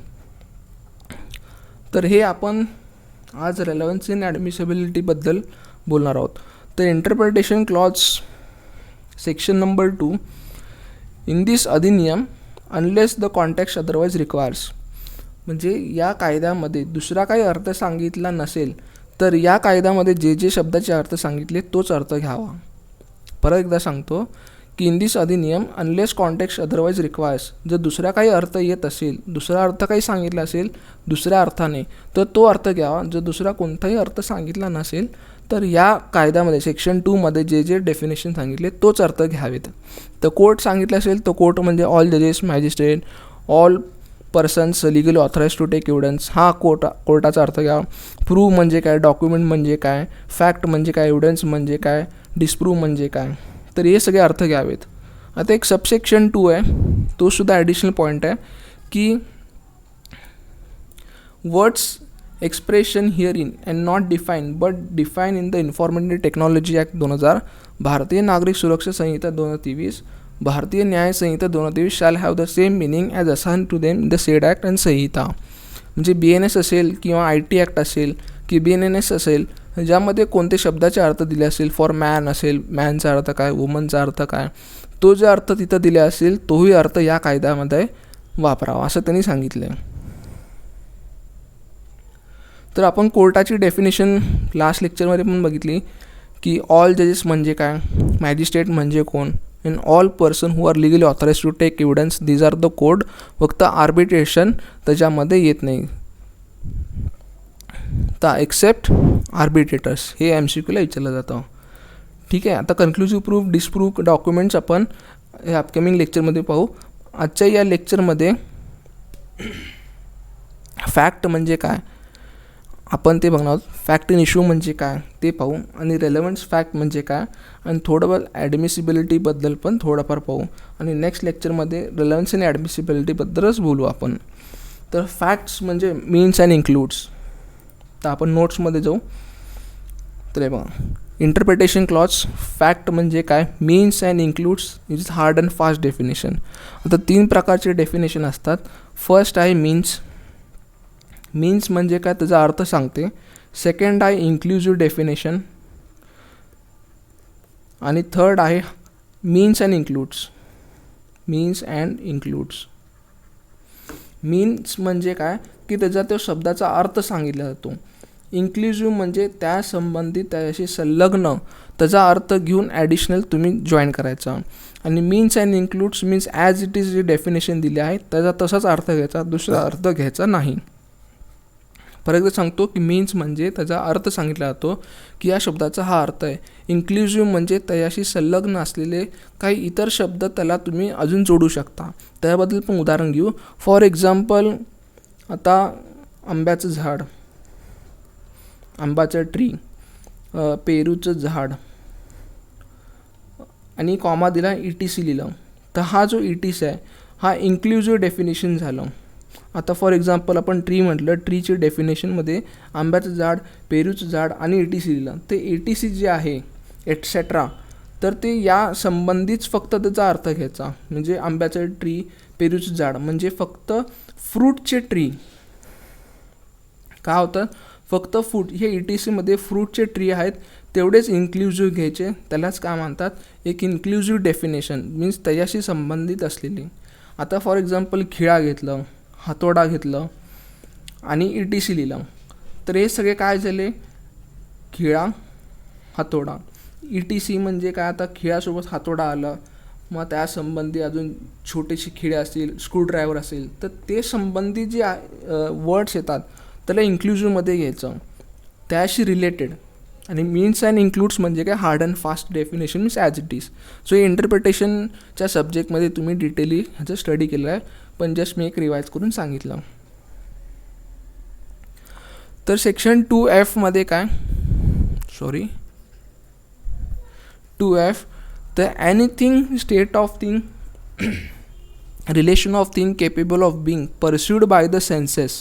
तर हे आपण आज रेलेव्हन्सी आणि ॲडमिसिबिलिटीबद्दल बोलणार आहोत. तर interpretation clause section number 2 in this अधिनियम unless the context otherwise requires, म्हणजे या कायद्यामध्ये दुसरा काही अर्थ सांगितला नसेल तर या कायद्यामध्ये जे जे शब्दाचे अर्थ सांगितले तोच अर्थ घ्यावा. परत एकदा सांगतो की इन दिस अधिनियम अनलेस कॉन्टेक्स्ट अदरवाईज रिक्वायर्स, जर दुसरा काही अर्थ येत असेल, दुसरा अर्थ काही सांगितला असेल दुसऱ्या अर्थाने तर तो अर्थ घ्यावा. जर दुसरा कोणताही अर्थ सांगितला नसेल तर या कायद्यामध्ये सेक्शन 2मध्ये जे जे डेफिनेशन सांगितले तोच अर्थ घ्यावेत. तर कोर्ट सांगितलं असेल तर कोर्ट म्हणजे ऑल जजेस, magistrate, all persons legally authorise to take evidence, हा कोर्टाचा अर्थ घ्या. प्रूव्ह म्हणजे काय, डॉक्युमेंट म्हणजे काय, फॅक्ट म्हणजे काय, एव्हिडन्स म्हणजे काय, डिस्प्रूव्ह म्हणजे काय, तर हे सगळे अर्थ घ्यावेत. आता एक सबसेक्शन 2 आहे, तो सुद्धा ॲडिशनल पॉईंट आहे की words expression here in and not define but define in the informative technology act 2000, भारतीय नागरिक सुरक्षा संहिता 2023, भारतीय Nyaya Sanhita 2023 shall have the same meaning as assign to them the said act and Sanhita. म्हणजे BNS असेल किंवा IT ॲक्ट असेल की BNNS असेल, ज्यामध्ये कोणते शब्दाचे अर्थ दिले असेल, फॉर मॅन असेल, मॅनचा अर्थ काय, वुमनचा अर्थ काय, तो जे अर्थ तिथं दिले असेल तोही अर्थ या कायद्यामध्ये वापरावा असं त्यांनी सांगितलं आहे. तर आपण कोर्टाची डेफिनेशन लास्ट लेक्चरमध्ये पण बघितली की ऑल जजेस म्हणजे काय, मॅजिस्ट्रेट म्हणजे कोण, in all person who are legally authorise to take evidence these are the code. फक्त आर्बिट्रेशन त्याच्यामध्ये येत नाही, तर एक्सेप्ट आर्बिट्रेटर्स, हे MCQला विचारलं जातं. ठीक आहे. आता कन्क्लुसिव्ह प्रूफ, डिस्प्रूव्ह डॉक्युमेंट्स आपण हे अपकमिंग लेक्चरमध्ये पाहू. आजच्या या लेक्चरमध्ये फॅक्ट म्हणजे काय आपण ते बघणार आहोत. फॅक्ट इन इश्यू म्हणजे काय ते पाहू, आणि रेलेव्हन्स फॅक्ट म्हणजे काय, आणि थोडंफार ॲडमिसिबिलिटीबद्दल पण थोडंफार पाहू, आणि नेक्स्ट लेक्चरमध्ये रेलेव्हन्स आणि ॲडमिसिबिलिटीबद्दलच बोलू आपण. तर फॅक्ट्स म्हणजे मीन्स अँड इन्क्लूड्स. तर आपण नोट्समध्ये जाऊ. तर हे बघा, इंटरप्रिटेशन क्लॉज फॅक्ट म्हणजे काय, means and includes is hard and fast definition. आता 3 प्रकारचे डेफिनेशन असतात. फर्स्ट आहे मीन्स, मीन्स म्हणजे काय त्याचा अर्थ सांगते. सेकंड आहे इन्क्लुझिव्ह डेफिनेशन, आणि थर्ड आहे means and includes. Means and includes. Means म्हणजे काय की त्याचा तो शब्दाचा अर्थ सांगितला जातो. इन्क्लुझिव्ह म्हणजे त्या संबंधित त्याच्याशी संलग्न त्याचा अर्थ घेऊन ॲडिशनल तुम्ही जॉईन करायचा. आणि means and includes means as it is जे डेफिनेशन दिले आहे त्याचा तसाच अर्थ घ्यायचा, दुसरा अर्थ घ्यायचा नाही. परत एकदा सांगतो की मीन्स म्हणजे त्याचा अर्थ सांगितला जातो की या शब्दाचा हा अर्थ आहे. इन्क्लुझिव्ह म्हणजे त्याच्याशी संलग्न असलेले काही इतर शब्द त्याला तुम्ही अजून जोडू शकता. त्याबद्दल पण उदाहरण घेऊ. फॉर एक्झाम्पल, आता आंब्याचं झाड, आंब्याचं ट्री, पेरूचं झाड, आणि कॉमा दिला, ETC लिहिलं, तर हा जो ETC आहे हा इन्क्लुझिव्ह डेफिनेशन झालं. आता फॉर एक्झाम्पल आपण ट्री म्हटलं, ट्रीची डेफिनेशनमध्ये आंब्याचं झाड, पेरूचं झाड आणि ETC लिहिलं, ते ETC जे आहे एटसेट्रा, तर ते या संबंधीच फक्त त्याचा अर्थ घ्यायचा. म्हणजे आंब्याचं ट्री, पेरूचं झाड म्हणजे फक्त फ्रूटचे ट्री. काय होतं, फक्त फ्रूट, हे ETCमध्ये फ्रूटचे ट्री आहेत तेवढेच इन्क्लुझिव्ह घ्यायचे. त्यालाच काय म्हणतात, एक इन्क्लुझिव्ह डेफिनेशन, मीन्स त्याच्याशी संबंधित असलेली. आता फॉर एक्झाम्पल खिळा घेतलं, हातोडा घेतलं आणि ETC लिहिलं, तर हे सगळे काय झाले, खिळा हातोडा. ETC म्हणजे काय, आता खिळ्यासोबत हातोडा आला, मग त्यासंबंधी अजून छोटेसे खिळे असतील, स्क्रूड्रायव्हर असेल, तर ते संबंधी जे वर्ड्स येतात त्याला इन्क्लुझिव्हमध्ये घ्यायचं, त्याशी रिलेटेड. आणि मीन्स अँड इन्क्लूड्स म्हणजे काय, hard and fast definition means as it is. So हे इंटरप्रिटेशनच्या सब्जेक्टमध्ये तुम्ही डिटेली ह्याचं स्टडी केलं आहे, पण जस्ट मी एक रिवाईज करून सांगितलं. तर सेक्शन 2F मध्ये काय, 2F, the anything state of thing relation of thing capable of being perceived by the senses,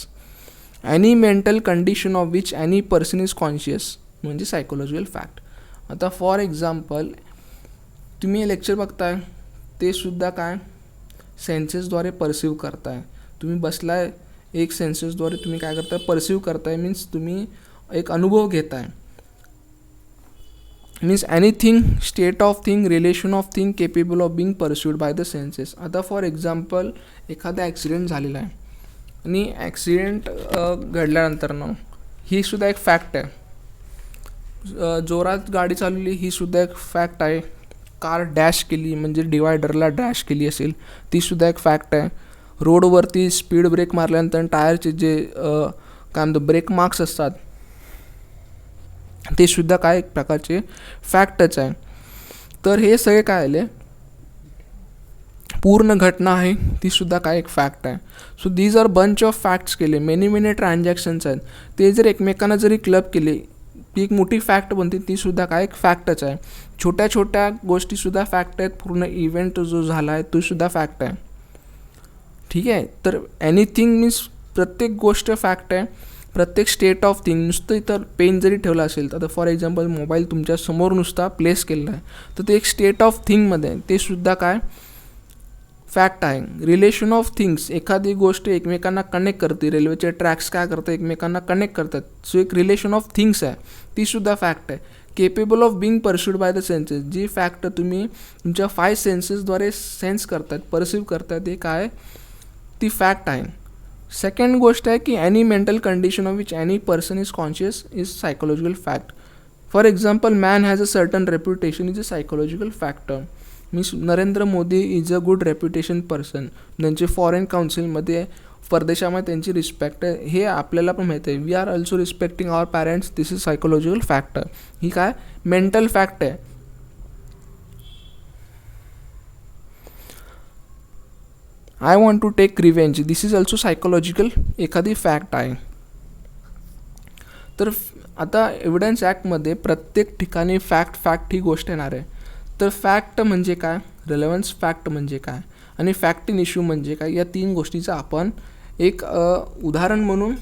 any mental condition of which any person is conscious, म्हणजे सायकोलॉजिकल फॅक्ट. आता for example तुम्ही lecture बघताय, ते सुद्धा काय सेन्सेसद्वारे perceive करताय. तुम्ही बसलाय, एक सेन्सेसद्वारे तुम्ही काय करताय, परसिव्ह करताय, मीन्स तुम्ही एक अनुभव घेताय. Means anything state of thing relation of thing capable of being perceived by the senses. आता फॉर एक्झाम्पल एखादा ॲक्सिडेंट झालेला आहे आणि ॲक्सिडेंट घडल्यानंतर ही सुद्धा एक फॅक्ट आहे. जोरात गाडी चालवली ही सुद्धा एक फॅक्ट आहे. कार डॅश केली म्हणजे डिवायडरला डॅश केली असेल ती सुद्धा एक फॅक्ट आहे. रोडवरती स्पीड ब्रेक मारल्यानंतर टायरचे जे काय म्हणतो ब्रेक मार्क्स असतात ते सुद्धा काय एक प्रकारचे फॅक्टच आहे. तर हे सगळे काय आले, पूर्ण घटना आहे ती सुद्धा काय एक फॅक्ट आहे. So these are bunch of facts केले, मेनी ट्रान्झॅक्शन्स आहेत, ते जर एकमेकांना जरी क्लब केले ती एक मोठी फॅक्ट बनते, ती सुद्धा काय एक फॅक्टच आहे. छोट्या छोट्या गोष्टीसुद्धा फॅक्ट आहेत, पूर्ण इव्हेंट जो झाला आहे तो सुद्धा फॅक्ट आहे. ठीक आहे. तर एनिथिंग मीन्स प्रत्येक गोष्ट फॅक्ट आहे, प्रत्येक स्टेट ऑफ थिंग. नुसतं इथं पेन जरी ठेवला असेल तर फॉर एक्झाम्पल मोबाईल तुमच्या समोर नुसता प्लेस केलेला आहे तर ते एक स्टेट ऑफ थिंगमध्ये आहे, ते सुद्धा काय फॅक्ट आहे. रिलेशन ऑफ थिंग्स, एखादी गोष्ट एकमेकांना कनेक्ट करते, रेल्वेचे ट्रॅक्स काय करतात एकमेकांना कनेक्ट करतात, सो एक रिलेशन ऑफ थिंग्स आहे, ती सुद्धा फॅक्ट आहे. Capable of being perceived by the senses, जी फॅक्ट तुम्ही तुमच्या 5 सेन्सेसद्वारे सेन्स करतात, परसिव्ह करतात, हे काय ती फॅक्ट आहे. सेकंड गोष्ट आहे की any mental condition of which any person is conscious is psychological fact. For example man has a certain reputation is a psychological factor. Means Narendra Modi is a good reputation person, त्यांचे foreign काउन्सिलमध्ये परदेशामध्ये त्यांची respect आहे, हे आपल्याला पण माहिती आहे. We are also respecting our parents, this is psychological factor. ही काय मेंटल फॅक्ट आहे. I want to take revenge, this is also psychological एखादी फॅक्ट आहे. तर आता एव्हिडन्स ॲक्टमध्ये प्रत्येक ठिकाणी फॅक्ट ही गोष्ट येणार आहे. तर फॅक्ट म्हणजे काय, रेलेव्हन्स फॅक्ट म्हणजे काय आणि फॅक्ट इन इश्यू म्हणजे काय, या 3 गोष्टीचं आपण एक उदाहरण म्हणून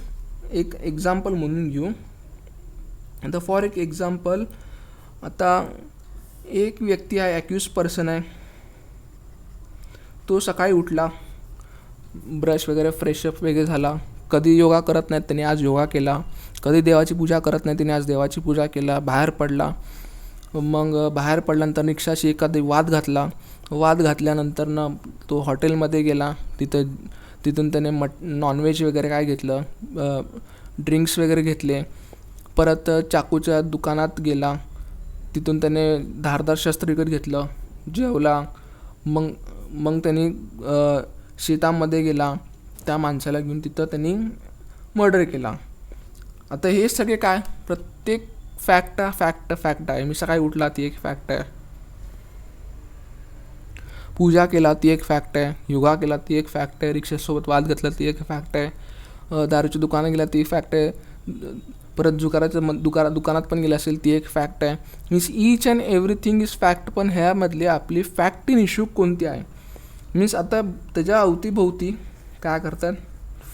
एक एक्झाम्पल म्हणून घेऊ. आता फॉर एक एक्झाम्पल, आता एक व्यक्ती आहे, ॲक्युज पर्सन आहे, तो सकाळी उठला, ब्रश वगैरे फ्रेशअप वगैरे झाला, कधी योगा करत नाहीत त्याने आज योगा केला, कधी देवाची पूजा करत नाही त्याने आज देवाची पूजा केला, बाहेर पडला, मग बाहेर पडल्यानंतर रिक्षाशी एखादी वाद घातल्यानंतर तो हॉटेलमध्ये गेला, तिथून त्याने नॉनव्हेज वगैरे काय घेतलं, ड्रिंक्स वगैरे घेतले, परत चाकूच्या दुकानात गेला, तिथून त्याने धारदार शस्त्र विकत घेतलं, जेवला, मग त्यांनी शेतामध्ये गेला, त्या माणसाला घेऊन तिथं त्यांनी मर्डर केला. आता हे सगळे काय प्रत्येक फॅक्ट आहे. मी सकाळी उठला ती एक फॅक्ट आहे, पूजा केला ती एक फॅक्ट आहे, योगा केला ती एक फॅक्ट आहे, रिक्षासोबत वाद घातला ती एक फॅक्ट आहे, दारूची दुकानं गेला ती फॅक्ट आहे, परत दुकानात पण गेला असेल ती एक फॅक्ट आहे. Means each and everything is fact. पण ह्यामधले आपली फॅक्ट इन इश्यू कोणती आहे, मीन्स आता त्याच्या अवतीभोवती काय करतात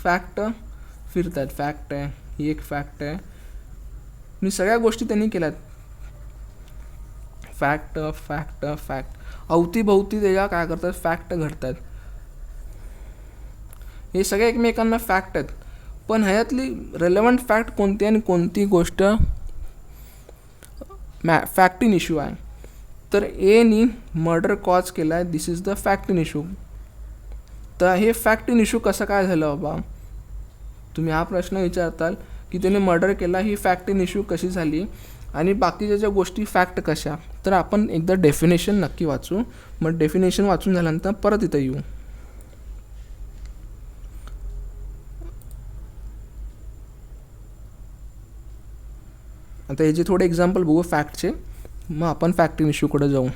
फॅक्ट फिरतात. फॅक्ट आहे, ही एक फॅक्ट आहे, मी सगळ्या गोष्टी त्यांनी केल्यात, फॅक्ट अवतीभोवती त्याच्या काय करतात फॅक्ट घडतात. हे सगळे एकमेकांना फॅक्ट आहेत, पण ह्यातली रेलेव्हंट फॅक्ट कोणती आणि कोणती गोष्ट फॅक्ट इन इश्यू आहे. तर एनी मर्डर कॉज केला आहे, this is the fact in issue. आता हे फॅक्ट इन इश्यू कसं काय झालं बाबा, तुम्ही हा प्रश्न विचारताल की त्याने मर्डर केला, ही फॅक्ट इन इश्यू कशी झाली आणि बाकीच्या ज्या गोष्टी फॅक्ट कशा. तर आपण एकदा डेफिनेशन नक्की वाचू, मग डेफिनेशन वाचून झाल्यानंतर परत इथं येऊ. आता याचे थोडे एक्झाम्पल बघू फॅक्टचे, मग आपण फॅक्ट इन इश्यूकडे जाऊ.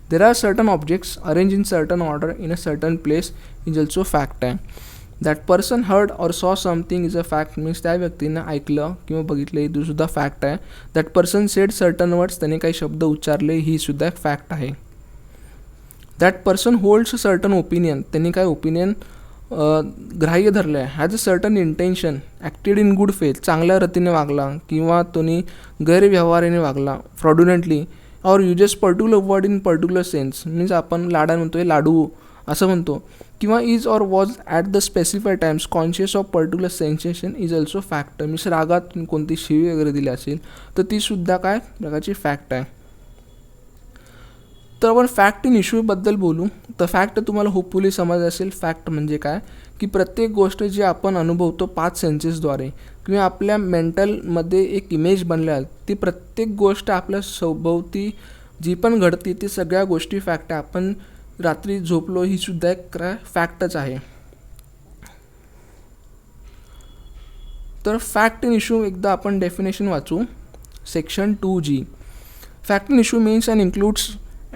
There are certain objects arrange in certain order in a certain place is also fact आहे. That person heard or saw something is a fact, means त्या व्यक्तीनं ऐकलं किंवा बघितलं ही सुद्धा फॅक्ट आहे. That person said certain words, त्याने काही शब्द उच्चारले, ही सुद्धा एक फॅक्ट आहे. That person holds certain opinion, त्यांनी काय ओपिनियन ग्राह्य धरलं आहे. Has a certain intention, acted in good faith, चांगल्या रीतीने वागला किंवा त्यांनी गैरव्यवहाराने वागला, फ्रॉड्युलंटली, और uses particular word in particular sense, means आपण लाडा म्हणतोय लाडू असं म्हणतो, किंवा is or was at the specified times conscious of particular sensation is also fact. Means रागात कोणती शिवी वगैरे दिली असेल तर ती सुद्धा काय प्रकारची फॅक्ट आहे. तर आपण फॅक्ट इन इश्यूबद्दल बोलू. तर फॅक्ट तुम्हाला होपफुली समज असेल. फॅक्ट म्हणजे काय की प्रत्येक गोष्ट जी आपण अनुभवतो 5 सेन्सेसद्वारे किंवा आपल्या मेंटलमध्ये एक इमेज बनल्या, ती प्रत्येक गोष्ट आपल्या सभोवती जी पण घडते ती सगळ्या गोष्टी फॅक्ट आहे. आपण रात्री झोपलो ही सुद्धा एक फॅक्टच आहे. तर फॅक्ट इन इश्यू एकदा आपण डेफिनेशन वाचू. Section 2G. Fact in issue means and includes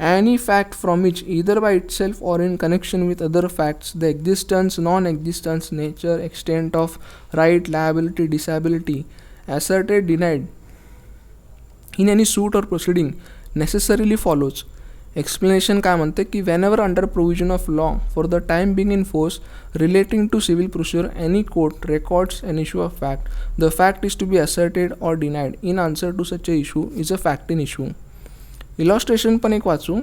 any fact from which either by itself or in connection with other facts the existence, non-existence, nature, extent of right, liability, disability, asserted, denied in any suit or proceeding necessarily follows. Explanation काय म्हणते की whenever under provision of law for the time being in force relating to civil procedure any court records an issue of fact, the fact is to be asserted or denied in answer to such a issue is a fact in issue. इलॉस्ट्रेशन पण एक वाचू.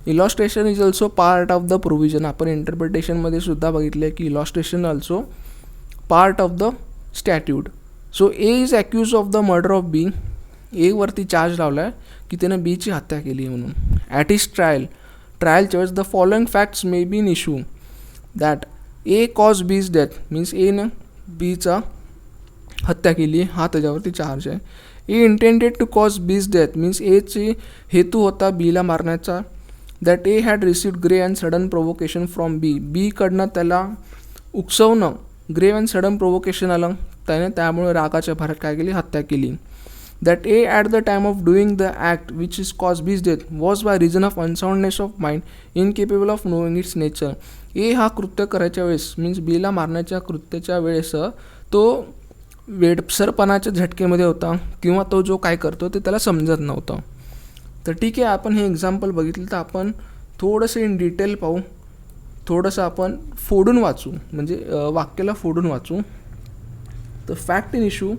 Illustration is also part of the provision. आपण इंटरप्रिटेशनमध्ये सुद्धा बघितले की illustration also part of the statute. So A is accuse of the murder of B. एवरती charge लावला आहे की त्यानं बीची हत्या केली म्हणून. ॲट इज ट्रायलच्या वेळेस the following facts may be in issue that A cause B's death, means एनं बीचा हत्या केली, हा त्याच्यावरती चार्ज आहे. ए intended to cause B's death, means एची हेतू होता बीला मारण्याचा. That A had received grave and sudden provocation from बी, बीकडनं त्याला उकसवणं, ग्रेव अँड सडन प्रोवोकेशन आलं, त्याने त्यामुळे रागाच्या भरात काय केली, हत्या केली. That A at the time of doing the act which is cause B's death was by reason of unsoundness of mind incapable of knowing its nature. A हा कृत्य करायच्या वेळेस, मीन्स बीला मारण्याच्या कृत्याच्या वेळेस तो वेडसरपणाच्या झटकेमध्ये होता किंवा तो जो काय करतो ते त्याला समजत नव्हतं. तर ठीक आहे, आपण हे एक्झाम्पल बघितलं तर आपण थोडंसं इन डिटेल पाहू, थोडंसं आपण फोडून वाचू, म्हणजे वाक्याला फोडून वाचू. तर fact in issue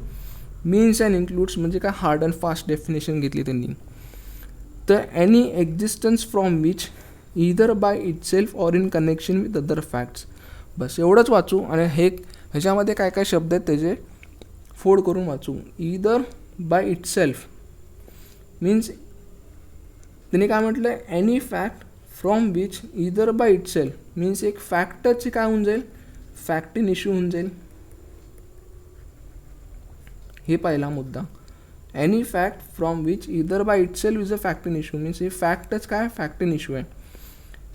means and includes म्हणजे काय हार्ड अँड फास्ट डेफिनेशन घेतली त्यांनी. तर any existence from which either by itself or in connection with other facts. बस एवढंच वाचू आणि ह्याच्यामध्ये काय काय शब्द आहेत त्याचे फोड करून वाचू. इदर बाय इटसेल्फ मीन्स त्याने काय म्हटलं आहे, any fact from which either by itself means एक फॅक्टची काय होऊन जाईल, फॅक्ट इन इश्यू होऊन जाईल. हे पहिला मुद्दा. Any fact from which either by itself is a fact in issue means हे फॅक्टच काय फॅक्ट इन इश्यू आहे.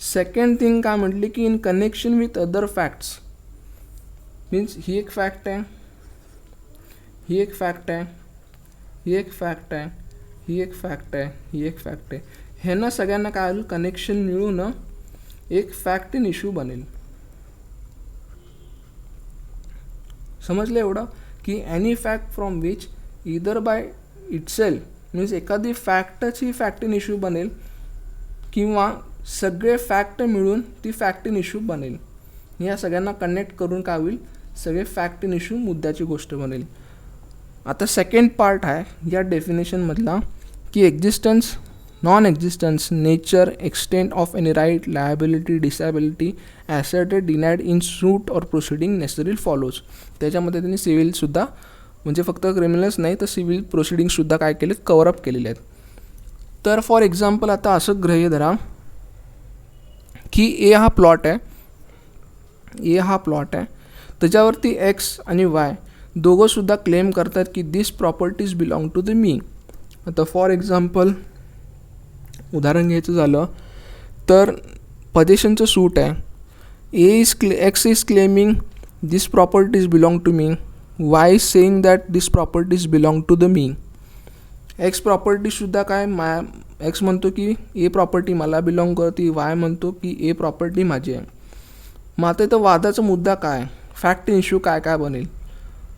सेकंड थिंग काय म्हटली की in connection with other facts means he एक फॅक्ट आहे, ही एक फॅक्ट आहे, ही एक फॅक्ट आहे, ही एक फॅक्ट आहे, ही एक फॅक्ट आहे. ह्यांना सगळ्यांना काय होईल, कनेक्शन मिळून एक फॅक्ट इन इश्यू बनेल. समजलं एवढं की any fact from which either by itself means एखादी फॅक्टच ही फॅक्ट इन इश्यू बनेल किंवा सगळे फॅक्ट मिळून ती फॅक्ट इन इश्यू बनेल. या सगळ्यांना कनेक्ट करून काय होईल, सगळे फॅक्ट इन इश्यू मुद्द्याची गोष्ट बनेल. आता सेकंड पार्ट आहे या डेफिनेशनमधला की existence, non existence, nature, extent of any right, liability, disability, asserted, denied in suit or proceeding necessary follows. त्याच्यामध्ये त्यांनी सिव्हिलसुद्धा म्हणजे फक्त क्रिमिनल्स नाही तर सिव्हिल प्रोसिडिंगसुद्धा काय केलेत, कवरअप केलेले आहेत. तर फॉर एक्झाम्पल आता असं गृह्य धरा की ए हा प्लॉट आहे, ए हा प्लॉट आहे, त्याच्यावरती एक्स आणि वाय दोघंसुद्धा क्लेम करतात की दिस प्रॉपर्टीज बिलॉंग टू द मी. आता फॉर एक्झाम्पल उदाहरण घ्यायचं झालं तर पोझिशनचं सूट आहे. X is claiming this properties belong to me, Y is saying that this properties belong to the me. X प्रॉपर्टीसुद्धा काय एक्स म्हणतो की ए प्रॉपर्टी मला बिलॉंग करते, वाय म्हणतो की ए प्रॉपर्टी माझी आहे. मग आता इथं वादाचा मुद्दा काय, फॅक्ट इश्यू काय काय बनेल.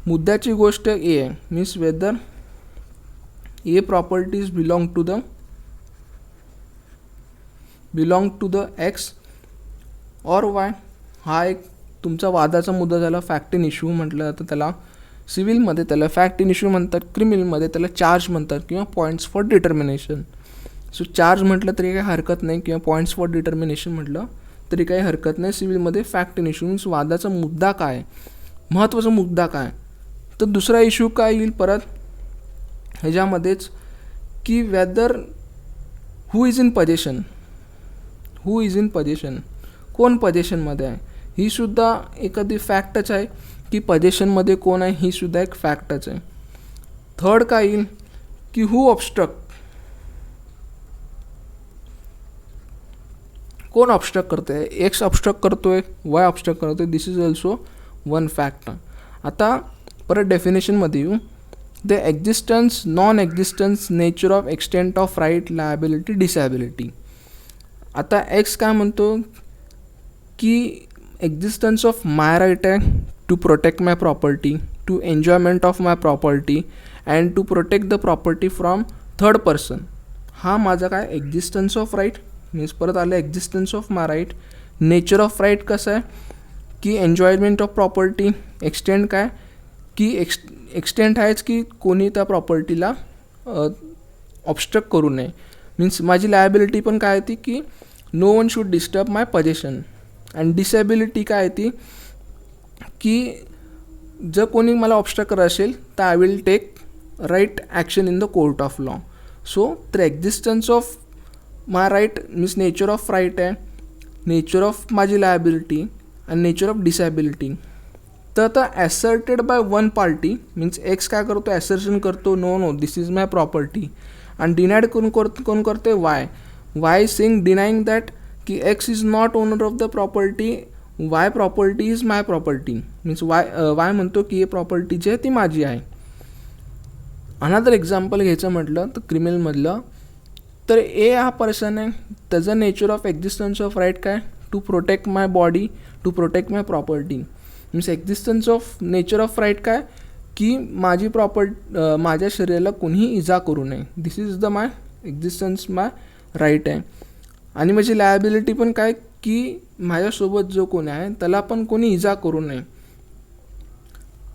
मुद्द्याची गोष्ट ए आहे, means whether A properties belong to the X और वाय. हा एक तुमचा वादाचा मुद्दा झाला. फॅक्ट इन इश्यू म्हटलं जातं त्याला. सिव्हिलमध्ये त्याला फॅक्ट इन इश्यू म्हणतात, क्रिमिनलमध्ये त्याला चार्ज म्हणतात किंवा points for determination. So charge म्हटलं तरी काही हरकत नाही किंवा पॉईंट्स फॉर डिटर्मिनेशन म्हटलं तरी काही हरकत नाही. सिव्हिलमध्ये फॅक्ट इन इश्यू मीन्स वादाचा मुद्दा काय, महत्त्वाचा मुद्दा काय. तर दुसरा इश्यू काय येईल परत ह्याच्यामध्येच की whether who is in position, कोण पोझिशनमध्ये आहे. ही सुद्धा एखादी फॅक्टच आहे की पोझिशनमध्ये कोण आहे, ही सुद्धा एक फॅक्टच आहे. थर्ड काय येईल की हू ऑब्स्ट्रक्ट, कोण ऑब्स्ट्रक्ट करते आहे. एक्स ऑब्स्ट्रक्ट करतोय, वाय ऑब्स्ट्रक्ट करतोय, this is also one fact. आता परत डेफिनेशनमध्ये येऊ. The existence, non existence, nature of, extent of right, liability, disability. आता एक्स काय म्हणतो की एक्झिस्टन्स ऑफ माय राईट आहे to protect my property, to enjoyment of my property and to protect the property from third person. हा माझा काय existence of right means परत आलं existence of my right. Nature of right कसं आहे की enjoyment of property. Extent काय की एक्सटेंट आहेच की कोणी त्या प्रॉपर्टीला ऑब्स्ट्रक्ट करू नये. मीन्स माझी लायबिलिटी पण काय ती की no one should disturb my position. And disability काय ती की जर कोणी मला ऑब्स्ट्रक्ट करत असेल तर I will take right action in the court of law. So तर existence of my right means nature of right आहे, नेचर ऑफ माझी लायबिलिटी आणि नेचर ऑफ डिसॅबिलिटी. तर आता asserted by one party means X काय करतो, assertion करतो no this is my property. आणि डिनाईड कोण करते, वाय सेइंग डिनाईंग दॅट की X is not owner of the property, Y property is my property. Means Y म्हणतो की हे प्रॉपर्टी जी आहे ती माझी आहे. अनदर एक्झाम्पल घ्यायचं म्हटलं तर क्रिमिनलमधलं तर ए हा पर्सन आहे, त्याचं nature of existence of right काय to protect my body, to protect my property. Means existence of nature of right काय की माझी माझ्या शरीराला कोणीही इजा करू नये, this is the my existence my right आहे. आणि माझी लायबिलिटी पण काय की माझ्यासोबत जो कोणी आहे त्याला पण कोणी इजा करू नये.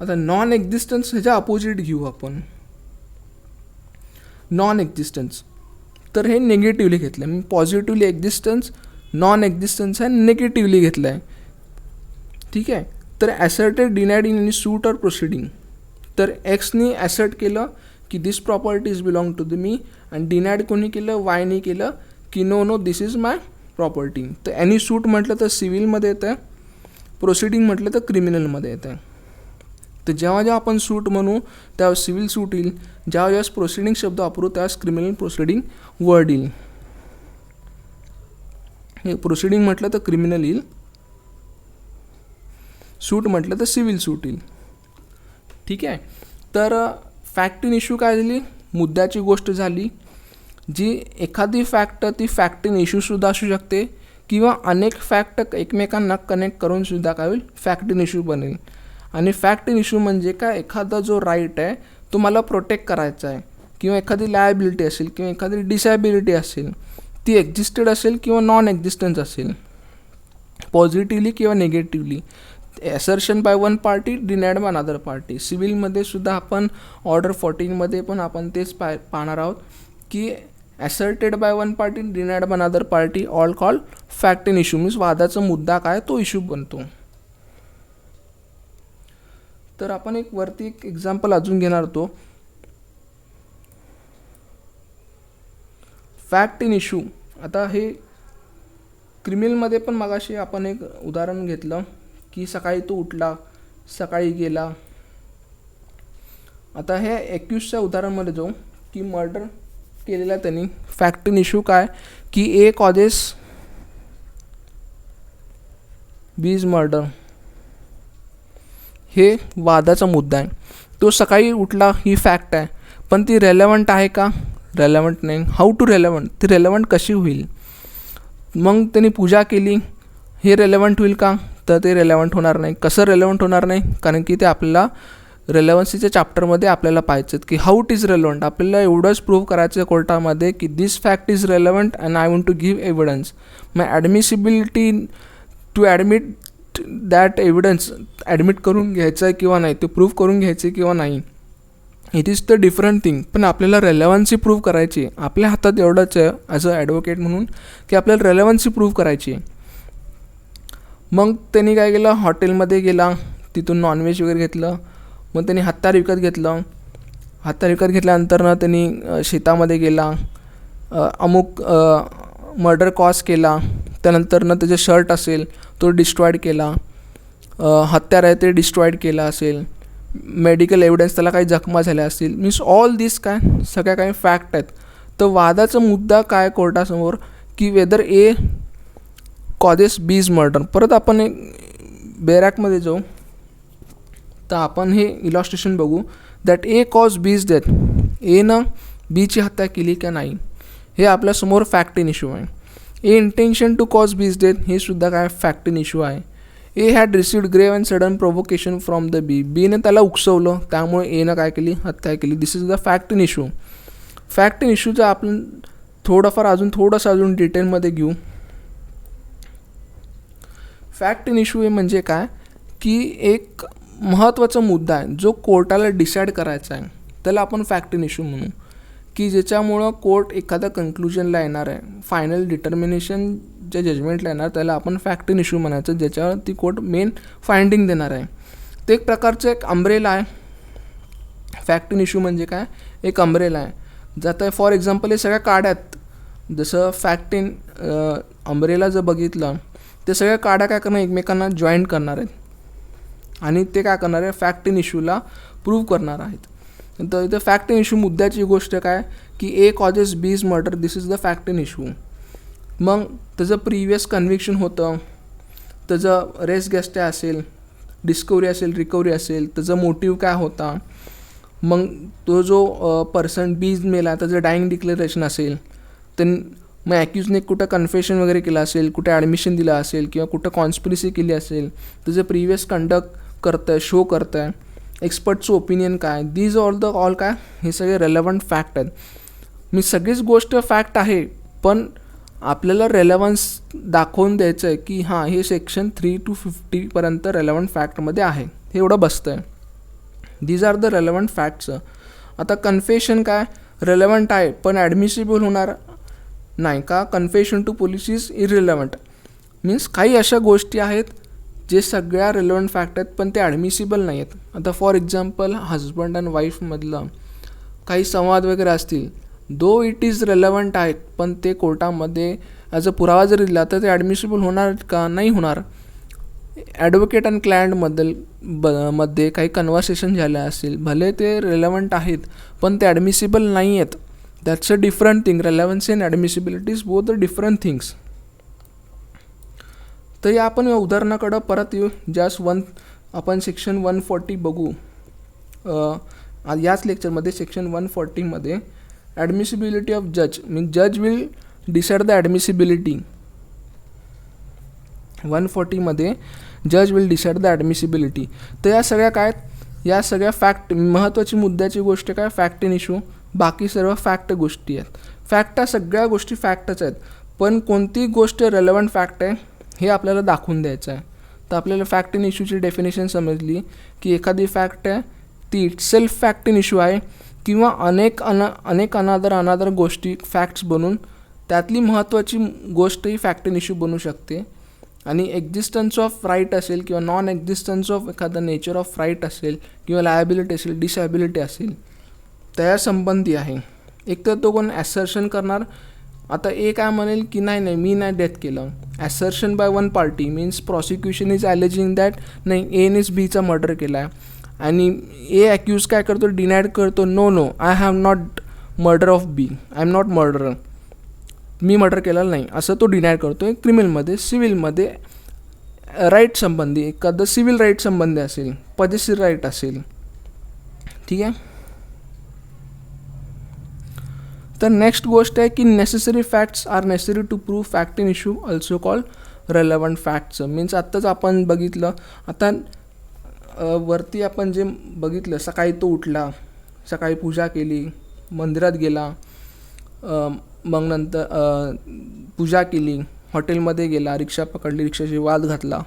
आता नॉन एक्झिस्टन्स ह्याच्या अपोजिट घेऊ आपण. नॉन एक्झिस्टन्स तर हे निगेटिव्हली घेतलं आहे. मी पॉझिटिव्हली एक्झिस्टन्स, नॉन एक्झिस्टन्स आहे निगेटिव्हली घेतलं आहे. ठीक आहे. तर asserted, denied in any suit or proceeding. तर एक्सनी ॲसर्ट केलं की this property is belong to the me आणि डिनाईड कोणी केलं, वायनी केलं की no this is my property. तर एनी सूट म्हटलं तर सिव्हिलमध्ये येतं आहे, प्रोसिडिंग म्हटलं तर क्रिमिनलमध्ये येतं आहे. तर जेव्हा आपण सूट म्हणू तेव्हा सिव्हिल सूट येईल, जेव्हा प्रोसिडिंग शब्द वापरू त्यावेळेस क्रिमिनल प्रोसिडिंग वर्ड येईल. हे प्रोसिडिंग म्हटलं तर क्रिमिनल येईल, सूट म्हटलं तर सिव्हिल सूट येईल. ठीक आहे. तर फॅक्ट इन इश्यू काय झाली, मुद्द्याची गोष्ट झाली. जी एखादी फॅक्ट ती फॅक्ट इन इश्यूसुद्धा असू शकते किंवा अनेक फॅक्ट एकमेकांना कनेक्ट करूनसुद्धा काय होईल फॅक्ट इन इश्यू बनेल. आणि फॅक्ट इन इश्यू म्हणजे काय एखादा जो राईट आहे तो मला प्रोटेक्ट करायचा आहे किंवा एखादी लायबिलिटी असेल किंवा एखादी डिसॅबिलिटी असेल ती एक्झिस्टेड असेल किंवा नॉन एक्झिस्टन्स असेल, पॉझिटिव्हली किंवा negatively. Assertion by one party, denied by another party. सिव्हिलमध्ये सुद्धा आपण ऑर्डर 14मध्ये पण आपण तेच पाहणार आहोत की asserted by one party, denied by another party, all call fact in issue means वादाचा मुद्दा काय तो इश्यू बनतो. तर आपण वरती एक एक्झाम्पल अजून घेणार होतो. Fact in issue. आता हे क्रिमिनलमध्ये पण मगाशी आपण एक उदाहरण घेतलं की सकाळी तो उठला, सकाळी गेला. आता हे एक्यूजच्या उदाहरणामध्ये जाऊ की मर्डर केलेला त्यांनी. फॅक्ट इन इश्यू काय की ए कॉजेस बीज मर्डर, हे वादाचा मुद्दा आहे. तो सकाळी उठला ही फॅक्ट आहे, पण ती रेलेवंट आहे का? रेलेवंट नाही. हाऊ टू रेलेवंट, ती रेलेवंट कशी होईल? मग त्यांनी पूजा केली, हे रेलेवंट होईल का? तर ते रेलेवंट होणार नाही. कसं रेलेवंट होणार नाही? कारण की ते आपल्याला रेलेवन्सीच्या चॅप्टरमध्ये आपल्याला पाहिजेत की हाऊ इट इज रेलेवंट. आपल्याला एवढंच प्रूव्ह करायचं आहे कोर्टामध्ये की this fact is relevant and I want to give evidence. मग admissibility to admit that evidence, admit करून घ्यायचं आहे किंवा नाही, ते प्रूव्ह करून घ्यायचं आहे किंवा नाही, it is the different thing. पण आपल्याला रेलेवन्सी प्रूव्ह करायची आहे. आपल्या हातात एवढंच आहे ॲज अ ॲडव्होकेट म्हणून की आपल्याला रेलेवन्सी प्रूव्ह करायची आहे. मग त्यांनी काय केलं, हॉटेलमध्ये गेला, तिथून नॉनव्हेज वगैरे घेतलं. मग त्यांनी हत्यार विकत घेतलं. हत्यार विकत घेतल्यानंतर ना त्यांनी शेतामध्ये गेला, अमुक मर्डर कॉज केला. त्यानंतर ना त्याचे शर्ट असेल तो डिस्ट्रॉईड केला, हत्यार आहे ते डिस्ट्रॉईड केला असेल, मेडिकल एव्हिडन्स त्याला काही जखमा झाल्या असतील. मीन्स ऑल दिस काय सगळ्या काही फॅक्ट आहेत. तर वादाचा मुद्दा काय कोर्टासमोर की वेदर ए कॉजेस बीज मर्डर. परत आपण एक बेरॅकमध्ये जाऊ तर आपण हे इलॉस्ट्रेशन बघू that A cause B's death. एनं बीची हत्या केली का नाही हे आपल्यासमोर फॅक्ट इन इश्यू आहे. A intention to cause B's death हे सुद्धा काय फॅक्ट इन इश्यू आहे. A had received grave and sudden provocation from the B. बीने त्याला उकसवलं, त्यामुळे एनं काय केली, हत्या केली. This is the fact in issue. Fact in इश्यूचं आपण थोडंसं अजून डिटेलमध्ये घेऊ. फॅक्ट इन इश्यू हे म्हणजे काय की एक महत्त्वाचा मुद्दा आहे जो कोर्टाला डिसाईड करायचा आहे, त्याला आपण फॅक्ट इन इश्यू म्हणू. की ज्याच्यामुळं कोर्ट एखाद्या कन्क्लुजनला येणार आहे, फायनल डिटर्मिनेशन जे जजमेंटला येणार त्याला आपण फॅक्ट इन इश्यू म्हणायचं, ज्याच्यावर ती कोर्ट मेन फाइंडिंग देणार आहे. ते एक प्रकारचं एक अम्ब्रेला आहे. फॅक्ट इन इश्यू म्हणजे काय, एक अम्ब्रेला आहे. जातं फॉर एक्झाम्पल हे सगळ्या काड्यात, जसं फॅक्ट इन अम्ब्रेला जर बघितलं ते सगळ्या काड्या काय करणार, एकमेकांना जॉईंट करणार आहेत आणि ते काय करणार आहे, फॅक्ट इन इश्यूला प्रूव्ह करणार आहेत. तर इथं फॅक्ट इन इश्यू मुद्द्याची गोष्ट काय की ए कॉजेस बीज murder, this is the fact in issue. मग त्याचं प्रिव्हियस कन्व्हिक्शन होतं, त्याचं रेस गॅस्टे असेल, डिस्कवरी असेल, रिकव्हरी असेल, त्याचा मोटिव्ह काय होता. मग तो जो पर्सन बीज मेला त्याचं डाईंग डिक्लेरेशन असेल, मग ॲक्युजने कुठं कन्फेशन वगैरे केलं असेल, कुठे ॲडमिशन दिलं असेल किंवा कुठं कॉन्स्पिरसी केली असेल, त्याचं प्रिव्हियस कंडक्ट करतं आहे, शो करतं आहे, एक्सपर्टचं ओपिनियन काय, दीज ऑल काय हे सगळे रेलेवंट फॅक्ट आहेत. मी सगळीच गोष्ट फॅक्ट आहे, पण आपल्याला रेलेवन्स दाखवून द्यायचं आहे की हां हे सेक्शन 3 to 50पर्यंत रेलेवंट फॅक्टमध्ये आहे, हे एवढं बसतं आहे. These are the relevant facts. आता कन्फेशन काय रेलेवंट आहे पण ॲडमिसिबल होणार नाही का, confession to police is irrelevant. Means काही अशा गोष्टी आहेत जे सगळ्या रेलेवंट फॅक्ट आहेत पण ते ॲडमिसिबल नाही आहेत. आता फॉर एक्झाम्पल हजबंड अँड वाईफमधलं काही संवाद वगैरे असतील, दो इट इज रेलेवंट आहेत पण ते कोर्टामध्ये ॲज अ पुरावा जर दिला तर ते ॲडमिसिबल होणार का, नाही होणार. ॲडव्होकेट अँड क्लायंटमध्ये काही कन्व्हर्सेशन झाल्या असतील, भले ते रेलेवंट आहेत पण ते ॲडमिसिबल नाही आहेत. That's a different thing. Relevancy and admissibility is both the different things. तर या आपण उदाहरणाकडं परत येऊ. आपण सेक्शन 140 बघू याच लेक्चरमध्ये. सेक्शन 140मध्ये ॲडमिसिबिलिटी ऑफ जज, मीन्स जज विल डिसाईड द ॲडमिसिबिलिटी. 140मध्ये जज विल डिसाईड द ॲडमिसिबिलिटी. तर या सगळ्या काय, या सगळ्या फॅक्ट, महत्त्वाची मुद्द्याची गोष्ट काय फॅक्ट इन इश्यू, बाकी सर्व फॅक्ट गोष्टी आहेत. फॅक्ट सगळ्या गोष्टी फॅक्टच आहेत, पण कोणती गोष्ट रेलेवंट फॅक्ट आहे हे आपल्याला दाखवून द्यायचं आहे. तर आपल्याला फॅक्ट इन इश्यूची डेफिनेशन समजली की एखादी फॅक्ट आहे ती इटसेल्फ फॅक्ट इन इश्यू आहे किंवा अनेक अनादर गोष्टी फॅक्ट्स बनून त्यातली महत्त्वाची गोष्ट ही फॅक्ट इन इश्यू बनू शकते. आणि एक्झिस्टन्स ऑफ राईट असेल किंवा नॉन एक्झिस्टन्स ऑफ एखादा नेचर ऑफ राईट असेल किंवा लायबिलिटी असेल, डिसॅबिलिटी असेल, त्या संबंधी आहे. एक तर तो कोण ॲसर्शन करणार आता ए काय म्हणेल की नाही मी नाही डेथ केलं. Assertion by one party means prosecution is alleging that नाही एनेच बीचा मर्डर केला आहे, आणि ए ॲक्यूज काय करतो, डिनाईड करतो, no I have not murder of B, I am not murder, मी मर्डर केलेलं नाही, असं तो डिनाईड करतो. क्रिमिनलमध्ये, सिव्हिलमध्ये राईट संबंधी एखादं सिव्हिल राईट संबंधी असेल, पजेसिव्ह राईट असेल, ठीक आहे. तर नेक्स्ट गोष्ट आहे की necessary facts are necessary to prove fact in issue also call relevant facts. Means आत्ताच आपण बघितलं, आता वरती आपण जे बघितलं, सकाळी तो उठला, सकाळी पूजा केली, मंदिरात गेला, मग नंतर पूजा केली, हॉटेलमध्ये गेला, रिक्षा पकडली, रिक्षाशी वाद घातला,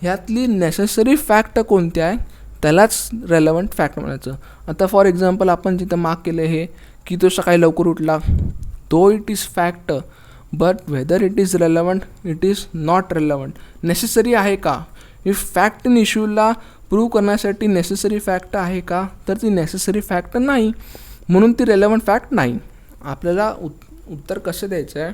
ह्यातली नेसेसरी फॅक्ट कोणत्या आहे त्यालाच रेलेवंट फॅक्ट म्हणायचं. आता फॉर एक्झाम्पल आपण जिथं मार्क केलं हे की तो सकाळी लवकर उठला, though it is fact, but whether it is relevant, it is not relevant. Necessary आहे का, इफ फॅक्ट इन इश्यूला प्रूव्ह करण्यासाठी नेसेसरी फॅक्ट आहे का, तर ती नेसेसरी फॅक्ट नाही, म्हणून ती रेलेवंट फॅक्ट नाही. आपल्याला उत्तर कसं द्यायचं आहे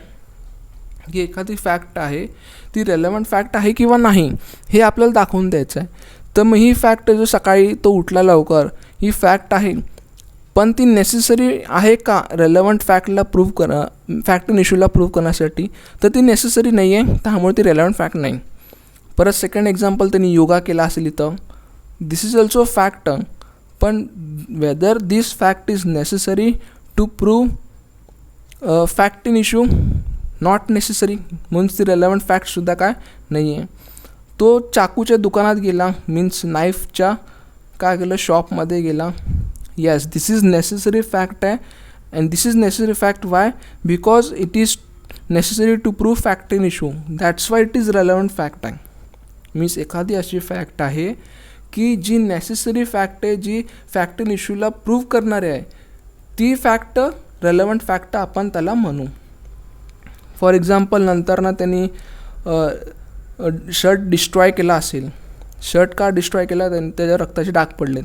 की एखादी फॅक्ट आहे ती रेलेवंट फॅक्ट आहे किंवा नाही हे आपल्याला दाखवून द्यायचं आहे. तर मग ही फॅक्ट जो सकाळी तो उठला लवकर ही फॅक्ट आहे, पण ती नेसेसरी आहे का रेलेवंट फॅक्टला प्रूव्ह फॅक्ट इन इश्यूला प्रूव्ह करण्यासाठी, तर ती नेसेसरी नाही आहे, त्यामुळे ती रेलेवंट फॅक्ट नाही. परत सेकंड एक्झाम्पल, त्यांनी योगा केला असेल इथं, दिस इज ऑल्सो फॅक्ट, पण whether this fact is necessary to prove fact in issue, not necessary, म्हणून ती रेलेवंट फॅक्टसुद्धा काय नाही आहे. तो चाकूच्या दुकानात गेला, मीन्स नाईफच्या काय गेलं शॉपमध्ये गेला, yes this is necessary fact आहे, and this is necessary fact why, because it is necessary to prove fact in issue, that's why it is relevant fact आहे. मीन्स एखादी अशी फॅक्ट आहे की जी नेसेसरी फॅक्ट आहे, जी फॅक्ट इन इश्यूला प्रूव्ह करणारी आहे, ती फॅक्ट रेलेवंट फॅक्ट आपण त्याला म्हणू. फॉर एक्झाम्पल नंतर ना त्यांनी शर्ट डिस्ट्रॉय केला असेल, शर्ट का डिस्ट्रॉय केला, त्याच्या रक्ताचे डाग पडलेत,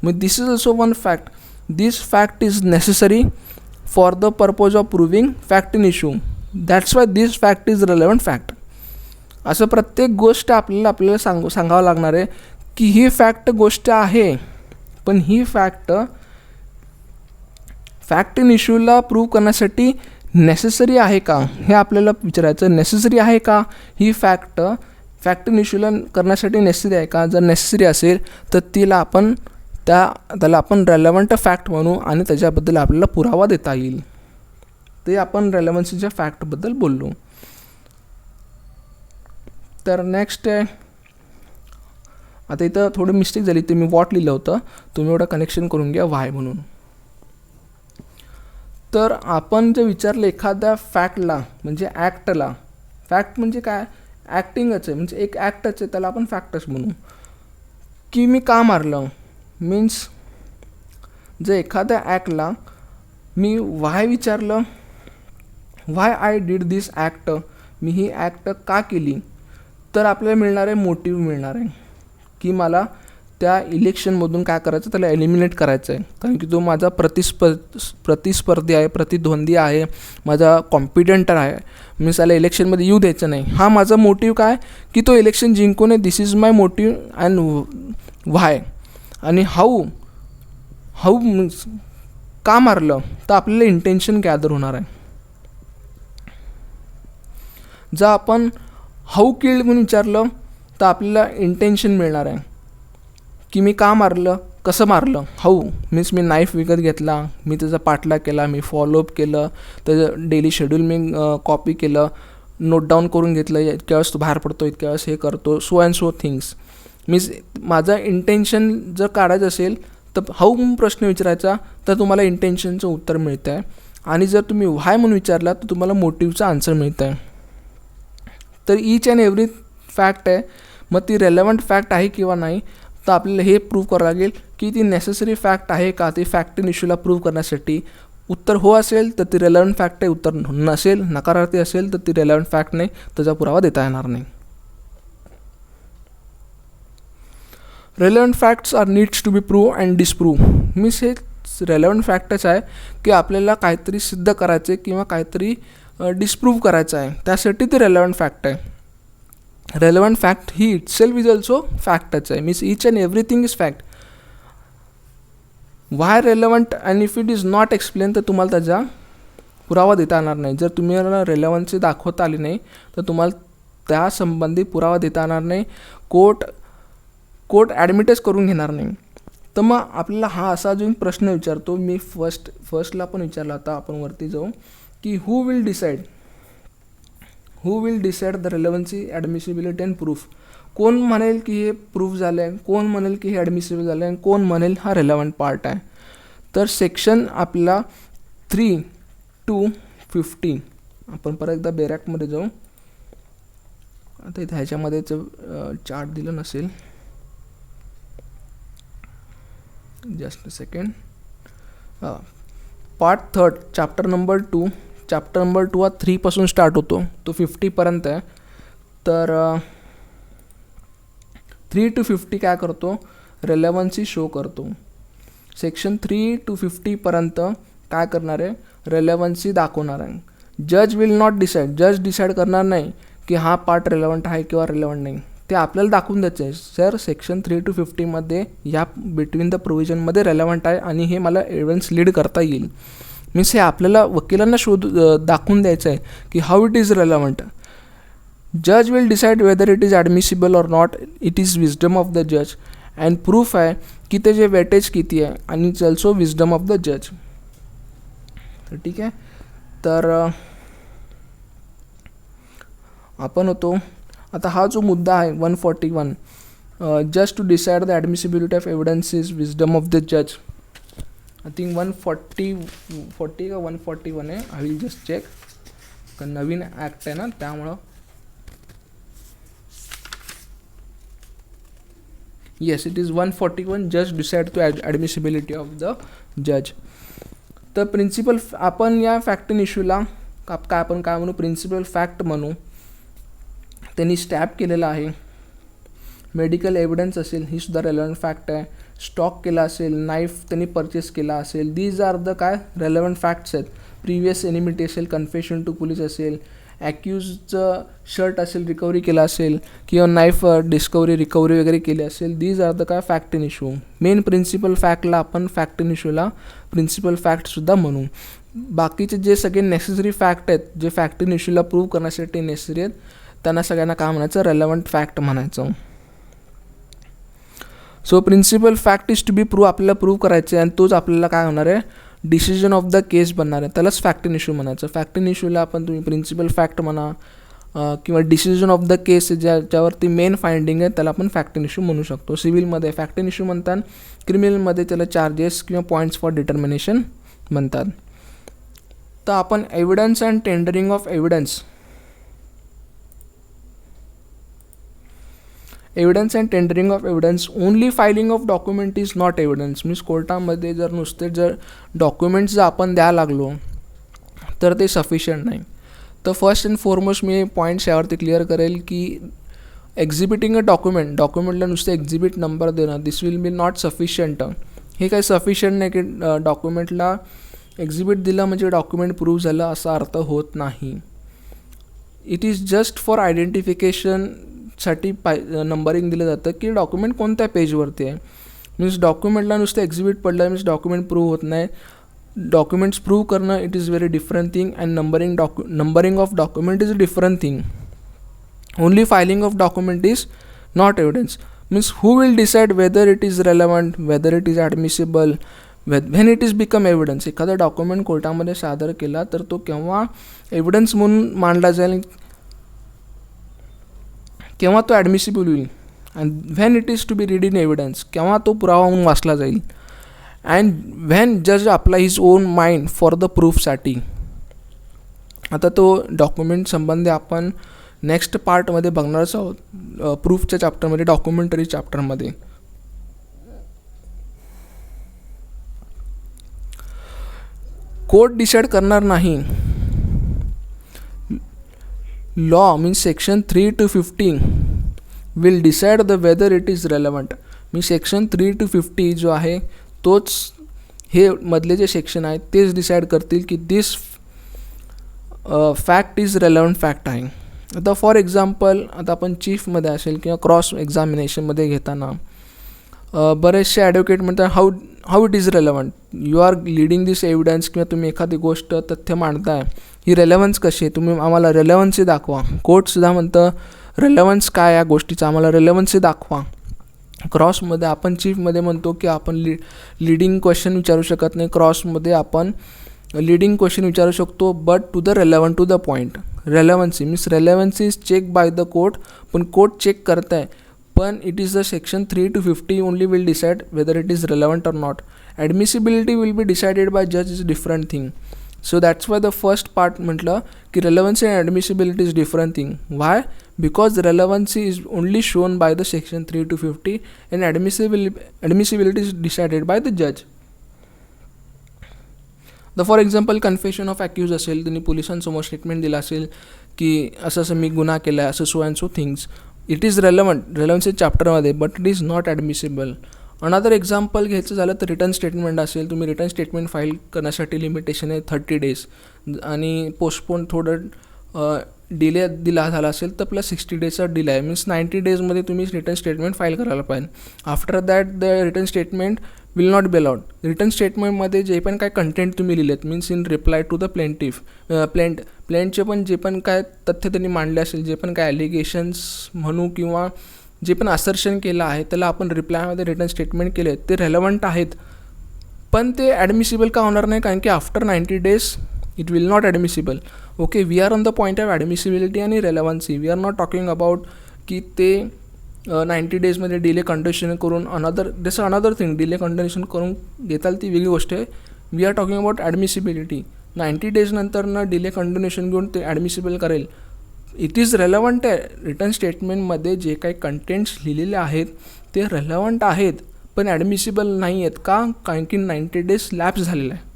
मग this is also one fact, this fact is necessary for the purpose of proving fact in issue, that's why this fact is relevant fact. असं प्रत्येक गोष्ट आपल्याला सांगावं लागणार आहे की ही फॅक्ट गोष्ट आहे, पण ही फॅक्ट इन इश्यूला प्रूव्ह करण्यासाठी नेसेसरी आहे का हे आपल्याला विचारायचं. नेसेसरी आहे का ही फॅक्ट इन इश्यूला करण्यासाठी नेसेसरी आहे का, जर नेसेसरी असेल तर त्याला आपण रेलेवंट फॅक्ट म्हणू आणि त्याच्याबद्दल आपल्याला पुरावा देता येईल. ते आपण रेलेवन्सीच्या फॅक्टबद्दल बोललो. तर नेक्स्ट आहे, आता इथं थोडं मिस्टेक झाली, ते मी वॉट लिहिलं होतं, तुम्ही एवढं कनेक्शन करून घ्या वाय म्हणून. तर आपण जे विचारलं एखाद्या फॅक्टला म्हणजे ॲक्टला, फॅक्ट म्हणजे काय, ॲक्टिंगच आहे, म्हणजे एक ॲक्टच आहे, त्याला आपण फॅक्टच म्हणू. की मी का मारलं, मीन्स जर एखाद्या ॲक्टला मी वाय विचारलं, why I did this act, मी ही ॲक्ट का केली, तर आपल्याला मिळणार आहे मोटिव्ह मिळणार आहे की मला त्या इलेक्शनमधून काय करायचं, त्याला एलिमिनेट करायचं आहे, कारण की तो माझा प्रतिस्पर्धी आहे, प्रतिद्वंद्वी आहे, माझा कॉम्पिटंटर आहे, मी त्याला इलेक्शनमध्ये येऊ द्यायचं नाही. हा माझा मोटिव्ह काय की तो इलेक्शन जिंकू नये, this is my motive and व्हाय. आणि हाऊ का मारलं, तर आपल्याला इंटेन्शन गॅदर होणार आहे. जर आपण हाऊ किल्ड म्हणून विचारलं तर आपल्याला इंटेन्शन मिळणार आहे की मी का मारलं, कसं मारलं. हाऊ मीन्स मी नाईफ विकत घेतला, मी त्याचा पाठलाग केला, मी फॉलोअप केलं, त्याचं डेली शेड्यूल मी कॉपी केलं, नोट डाऊन करून घेतलं, इतक्या वेळेस तो बाहेर पडतो, इतक्या वेळेस हे करतो, so and so things. Means माझं इंटेन्शन जर काढायचं असेल तर हाऊ म्हणून प्रश्न विचारायचा, तर तुम्हाला इंटेन्शनचं उत्तर मिळतं आहे. आणि जर तुम्ही व्हाय म्हणून विचारला तर तुम्हाला मोटिव्हचं आन्सर मिळतं आहे. तर ईच अँड एव्हरी फॅक्ट आहे, मग ती रेलेवंट फॅक्ट आहे किंवा नाही, तर आपल्याला हे प्रूव्ह करावं लागेल की ती नेसेसरी फॅक्ट आहे का, ती फॅक्ट इन इश्यूला प्रूव्ह करण्यासाठी. उत्तर हो असेल तर ती रेलेवंट फॅक्ट आहे, उत्तर नसेल नकारार्थी असेल तर ती रेलेवंट फॅक्ट नाही, त्याचा पुरावा देता येणार नाही. Relevant facts are needs to be prove and disprove. Means हे रेलेवंट फॅक्टच आहे की आपल्याला काहीतरी सिद्ध करायचे किंवा काहीतरी डिस्प्रूव्ह करायचं आहे, त्यासाठी ते रेलेवंट फॅक्ट आहे. रेलेवंट फॅक्ट ही इटसेल्फ इज ऑल्सो फॅक्टच आहे, means each and everything is fact. Why relevant and if it is not explain, तर तुम्हाला त्याचा पुरावा देता येणार नाही. जर तुम्हाला रेलेवन्सी दाखवता आली नाही तर तुम्हाला त्या संबंधी पुरावा देता येणार नाही, कोर्ट ॲडमिटच करून घेणार नाही. तर मग आपल्याला हा असा अजून प्रश्न विचारतो, मी फर्स्टला पण विचारला होता, आपण वरती जाऊ, की who will decide the relevancy, admissibility and proof. कोण म्हणेल की हे प्रूफ झालं आहे, कोण म्हणेल की हे ॲडमिसिबल झालं आहे, कोण म्हणेल हा रेलेवंट पार्ट आहे. तर सेक्शन आपला 3 to 15, आपण परत एकदा बेरॅकमध्ये जाऊ. आता इथे ह्याच्यामध्येच चार्ट दिलं नसेल, just a second. Part 3 chapter number 2 हा 3 पासून स्टार्ट होतो, तो 50 पर्यंत आहे. तर 3 to 50 काय करतो, रेलेवन्सी शो करतो. सेक्शन 3 to 50 पर्यंत काय करणार आहे, रेलेवन्सी दाखवणार आहे. जज विल नॉट डिसाईड, जज डिसाईड करणार नाही की हा पार्ट रेलेवंट आहे किंवा रेलेवंट नाही, ते आपल्याला दाखवून द्यायचं आहे. सर सेक्शन 3 to 50मध्ये या बिटवीन द प्रोव्हिजनमध्ये रेलेवंट आहे आणि हे मला एव्हिडन्स लीड करता येईल. मीन्स हे आपल्याला वकिलांना दाखवून द्यायचं आहे की हाऊ इट इज रेलेवंट. जज will decide whether it is ॲडमिसिबल or not, it is wisdom of the जज. अँड प्रूफ आहे की त्याचे वेटेज किती आहे आणि it's also wisdom of the जज. तर ठीक आहे, तर आपण होतो आता हा जो मुद्दा आहे 141, just to decide the admissibility of evidence is wisdom of the जज. आय थिंक 140 का 141 आहे, आय विल जस्ट चेक, कारण नवीन ॲक्ट आहे ना त्यामुळं. Yes, it is 141, just decide to admissibility of the जज. तर प्रिन्सिपल, आपण या फॅक्टन इश्यूला आपण काय म्हणू, प्रिन्सिपल फॅक्ट म्हणू. त्यांनी स्टॅप केलेला आहे, मेडिकल एव्हिडन्स असेल ही सुद्धा रेलेवंट फॅक्ट आहे. स्टॉक केला असेल, नाईफ त्यांनी परचेस केला असेल, दीज आर द काय रेलेवंट फॅक्ट्स आहेत. प्रिव्हियस एनिमिटी असेल, कन्फेशन टू पोलीस असेल, ॲक्युजचं शर्ट असेल रिकव्हरी केला असेल किंवा नाईफ रिकव्हरी वगैरे केली असेल, दीज आर द काय fact in issue. Main principal फॅक्टला आपण फॅक्ट इन इश्यूला प्रिन्सिपल फॅक्टसुद्धा म्हणू. बाकीचे जे सगळे नेसेसरी फॅक्ट आहेत, जे फॅक्ट इन इश्यूला प्रूव्ह करण्यासाठी नेसेसरी आहेत, त्यांना सगळ्यांना काय म्हणायचं, रेलेवंट फॅक्ट म्हणायचं. So principal fact is to be आपल्याला प्रूव्ह करायचे आणि तोच आपल्याला काय होणार आहे, डिसिजन ऑफ द केस बनणार आहे, त्यालाच फॅक्ट इन इश्यू म्हणायचं. फॅक्ट इन इश्यूला आपण तुम्ही प्रिन्सिपल फॅक्ट म्हणा किंवा डिसिजन ऑफ द केस ज्यावरती मेन फाइंडिंग आहे त्याला आपण फॅक्ट इन इश्यू म्हणू शकतो. सिव्हिलमध्ये फॅक्ट इन इश्यू म्हणतात, क्रिमिनलमध्ये त्याला चार्जेस किंवा पॉईंट्स फॉर डिटर्मिनेशन म्हणतात. तर आपण evidence and tendering of evidence and tendering of evidence, only filing of document is not evidence. Means कोर्टामध्ये जर डॉक्युमेंट्स जर आपण द्यायला लागलो तर ते सफिशियंट नाही. तर first and foremost me points यावरती क्लिअर करेल की एक्झिबिटिंग अ डॉक्युमेंटला नुसतं एक्झिबिट नंबर देणं, दिस विल बी नॉट सफिशियंट. हे काही सफिशियंट नाही की डॉक्युमेंटला एक्झिबिट दिलं म्हणजे डॉक्युमेंट प्रूव्ह झालं असा अर्थ होत नाही. इट इज जस्ट फॉर आयडेंटिफिकेशनसाठी नंबरिंग दिलं जातं की डॉक्युमेंट कोणत्या पेजवरती आहे. मीन्स डॉक्युमेंटला नुसतं एक्झिबिट पडलं मीन्स डॉक्युमेंट प्रूव्ह होत नाही. डॉक्युमेंट्स प्रूव्ह करणं it is very different thing and numbering of document is a different thing. Only filing of document is not evidence. Means who will decide whether it is relevant, whether it is admissible, when it is become evidence. एखादा document कोर्टामध्ये सादर केला तर तो केव्हा evidence म्हणून मांडला जाईल, केव्हा तो ॲडमिसिबल होईल, and when it is to be read in evidence, केव्हा तो पुरावा म्हणून वाचला जाईल, अँड व्हेन जज apply his own mind for the प्रूफसाठी. आता तो डॉक्युमेंट संबंधी आपण नेक्स्ट पार्टमध्ये बघणारच आहोत, प्रूफच्या चॅप्टरमध्ये, डॉक्युमेंटरी चॅप्टरमध्ये. कोर्ट डिसाईड करणार नाही. Law means section 3 to 15 will decide the whether it is relevant. मी सेक्शन 3 to 50 जो आहे तोच, हे मधले जे सेक्शन आहेत तेच डिसाईड करतील की this fact is relevant fact आहे. आता फॉर एक्झाम्पल आता आपण चीफमध्ये असेल किंवा क्रॉस एक्झामिनेशनमध्ये घेताना बरेचसे ॲडव्होकेट म्हणतात how it is relevant, you are leading this evidence, किंवा तुम्ही एखादी गोष्ट तथ्य मांडताय, ही रेलेवन्स कशी आहे, तुम्ही आम्हाला रेलेवन्सी दाखवा. कोर्टसुद्धा म्हणतं रेलेवन्स काय या गोष्टीचा, आम्हाला रेलेवन्सी दाखवा. क्रॉसमध्ये आपण चीफमध्ये म्हणतो की आपण लीडिंग क्वेश्चन विचारू शकत नाही, क्रॉसमध्ये आपण लीडिंग क्वेश्चन विचारू शकतो but to the relevant to the point. Relevancy means relevancy is check by the court, पण कोर्ट चेक करत आहे, पण it is the section 3 to 50 only will decide whether it is relevant or not. Admissibility will be decided by जज is different thing. So that's why the first part म्हटलं की relevancy and admissibility is different thing. Why? Because relevancy is only shown by the section 3 to 50 and admissibility is decided by the जज. The for example confession of accuse असेल, त्यांनी पोलिसांसमोर statement दिला असेल की असं असं मी गुन्हा केला आहे, असं so and so things. It is relevancy चॅप्टरमध्ये, but it is not admissible. Another example घ्यायचं झालं तर रिटर्न स्टेटमेंट असेल, तुम्ही रिटर्न स्टेटमेंट फाईल करण्यासाठी लिमिटेशन आहे 30 days आणि पोस्टपोन थोडं डिले दिला झाला असेल तर प्लस 60 days डिले आहे. मीन्स 90 days तुम्ही रिटर्न स्टेटमेंट फाईल करायला पाहिजे. After that the return statement will not be allowed. Return स्टेटमेंटमध्ये जे पण काय कंटेंट तुम्ही लिहिलेत, means in reply to the प्लेंटचे पण जे पण काय तथ्य त्यांनी मांडले असेल, जे पण काय ॲलिगेशन्स म्हणू किंवा जे पण असर्शन केलं आहे त्याला आपण रिप्लायमध्ये रिटर्न स्टेटमेंट केले ते रेलेवंट आहेत, पण ते ॲडमिसिबल का होणार नाही, कारण की after 90 days it will not admissible. Okay, we are on the point of admissibility आणि relevancy. We are not talking about की ते 90 days डिले कंटिन्यूशन करून अनदर थिंग डिले कंटिन्यूशन करून घेताल ती वेगळी गोष्ट आहे. We are talking about admissibility. 90 days delay continuation घेऊन ते ॲडमिसिबल करेल. इट इज रेलेवंट आहे. रिटर्न स्टेटमेंटमध्ये जे काही कंटेंट्स लिहिलेले आहेत ते रेलेवंट आहेत, पण ॲडमिसिबल नाही आहेत. का? कारण की 90 days लॅप्स झालेलं आहे.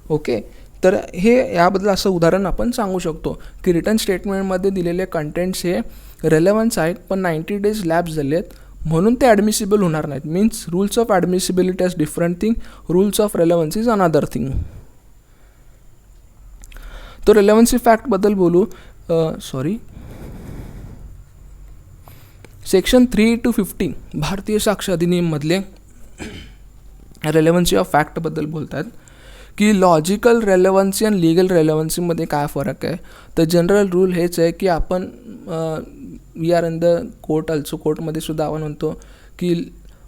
ओके, तर हे याबद्दल असं उदाहरण आपण सांगू शकतो की रिटर्न स्टेटमेंटमध्ये दिलेले कंटेंट्स हे रेलेवन्स आहेत, पण 90 days लॅप्स झाले आहेत म्हणून ते ॲडमिसिबल होणार नाहीत. Means rules of admissibility is different thing, rules of relevancy is another thing. तो रेलेवन्सी फॅक्टबद्दल बोलू. सेक्शन 3 to 50 भारतीय साक्ष अधिनियममधले रेलेवन्सी ऑफ फॅक्टबद्दल बोलतात की लॉजिकल रेलेवन्सी आणि लिगल रेलेवन्सीमध्ये काय फरक आहे. तर जनरल रूल हेच आहे की आपण we are in the court also, कोर्टमध्ये सुद्धा आपण म्हणतो की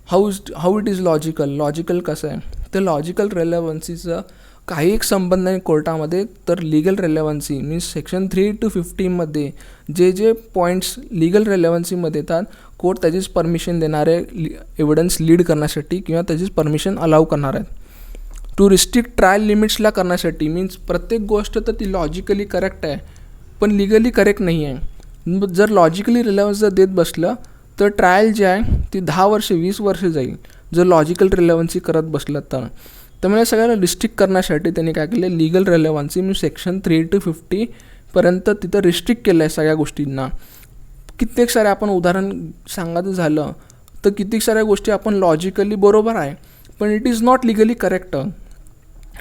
हाऊ इट इज लॉजिकल कसं आहे. तर लॉजिकल रेलेवन्सीचं काही एक संबंध नाही कोर्टामध्ये, तर लिगल रेलेवन्सी मीन्स सेक्शन 3 to 50 जे पॉईंट्स लिगल रेलेवन्सीमध्ये येतात, कोर्ट त्याचीच परमिशन देणार आहे एव्हिडन्स लीड करण्यासाठी किंवा त्याचीच परमिशन अलाव करणार आहे. टू रिस्ट्रिक्ट ट्रायल लिमिट्सला करण्यासाठी. मीन्स प्रत्येक गोष्ट तर ती लॉजिकली करेक्ट आहे पण लिगली करेक्ट नाही आहे. जर लॉजिकली रिलेवन्स जर देत बसलं तर ट्रायल जे आहे ती 10 वर्ष 20 वर्ष जाईल जर लॉजिकल रिलेवन्सी करत बसलं तर. त्यामुळे सगळ्याला रिस्ट्रिक्ट करण्यासाठी त्यांनी काय केलं, लिगल रेलेवन्सी मी सेक्शन 3 to 50 तिथं रिस्ट्रिक्ट केलं आहे सगळ्या गोष्टींना. कित्येक सारे आपण उदाहरण सांगायचं झालं तर कित्येक साऱ्या गोष्टी आपण लॉजिकली बरोबर आहे पण it is not legally correct.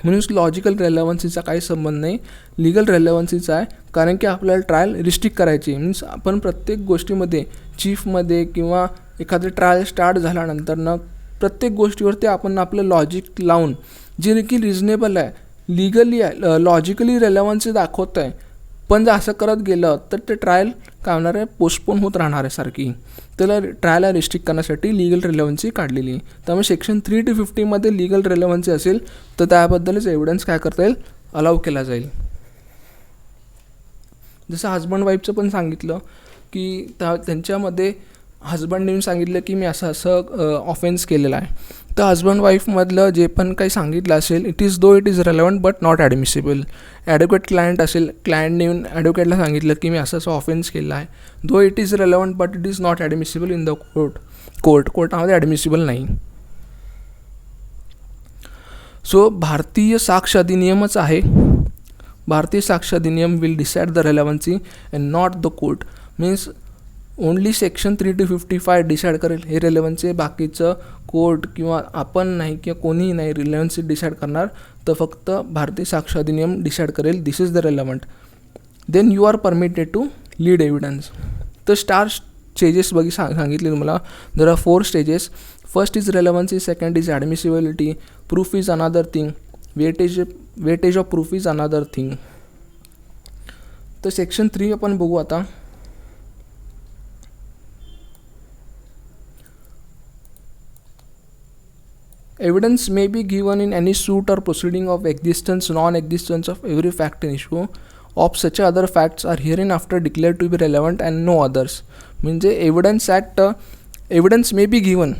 म्हणून लॉजिकल रेलेवन्सीचा काही संबंध नाही, लिगल रेलेवन्सीचा आहे. कारण की आपल्याला ट्रायल रिस्ट्रिक्ट करायची. मीन्स आपण प्रत्येक गोष्टीमध्ये चीफमध्ये किंवा एखादं ट्रायल स्टार्ट झाल्यानंतर प्रत्येक गोष्टीवरती आपण आपलं लॉजिक लावून जे की रिजनेबल आहे, लिगली आहे, लॉजिकली रेलेवन्सी दाखवत आहे, पण जर असं करत गेलं तर ते ट्रायल काय होणार आहे, पोस्टपोन होत राहणार आहे सारखी. त्याला ट्रायलला रिस्ट्रिक्ट करण्यासाठी लिगल रेलेवन्सी काढलेली. त्यामुळे सेक्शन 3 to 50 लिगल रेलेवन्सी असेल तर त्याबद्दलच एव्हिडन्स काय करता येईल, अलाव केला जाईल. जसं हजबंड वाईफचं पण सांगितलं की त्यांच्यामध्ये हजबंड येऊन सांगितलं की मी असं ऑफेन्स केलेला आहे, तर हजबंड वाईफमधलं जे पण काही सांगितलं असेल it is relevant but not admissible. Advocate client असेल, क्लायंटने येऊन ॲडव्होकेटला सांगितलं की मी असं ऑफेन्स केला आहे, though it is relevant but it is not admissible in the कोर्टामध्ये ॲडमिसिबल नाही. सो भारतीय साक्ष अधिनियमच आहे. भारतीय साक्ष अधिनियम will decide the relevancy and not the court. Means only section 3 to 55 decide करेल हे रेलेवन्सी. बाकीचं कोर्ट किंवा आपण नाही किंवा कोणीही नाही रिलेवन्सी डिसाईड करणार, तर फक्त भारतीय साक्ष अधिनियम डिसाईड करेल this is the relevant. Then you are permitted to lead evidence. तर स्टार स्टेजेस सांगितले तुम्हाला. There are 4 stages. First is relevancy, second is admissibility, proof is another thing, weightage of proof is another thing. तर section 3 आपण बघू आता. Evidence may be given in any suit or proceeding of existence, non-existence of every fact in issue of such other facts are hereinafter declared to be relevant and no others. म्हणजे evidence may be given,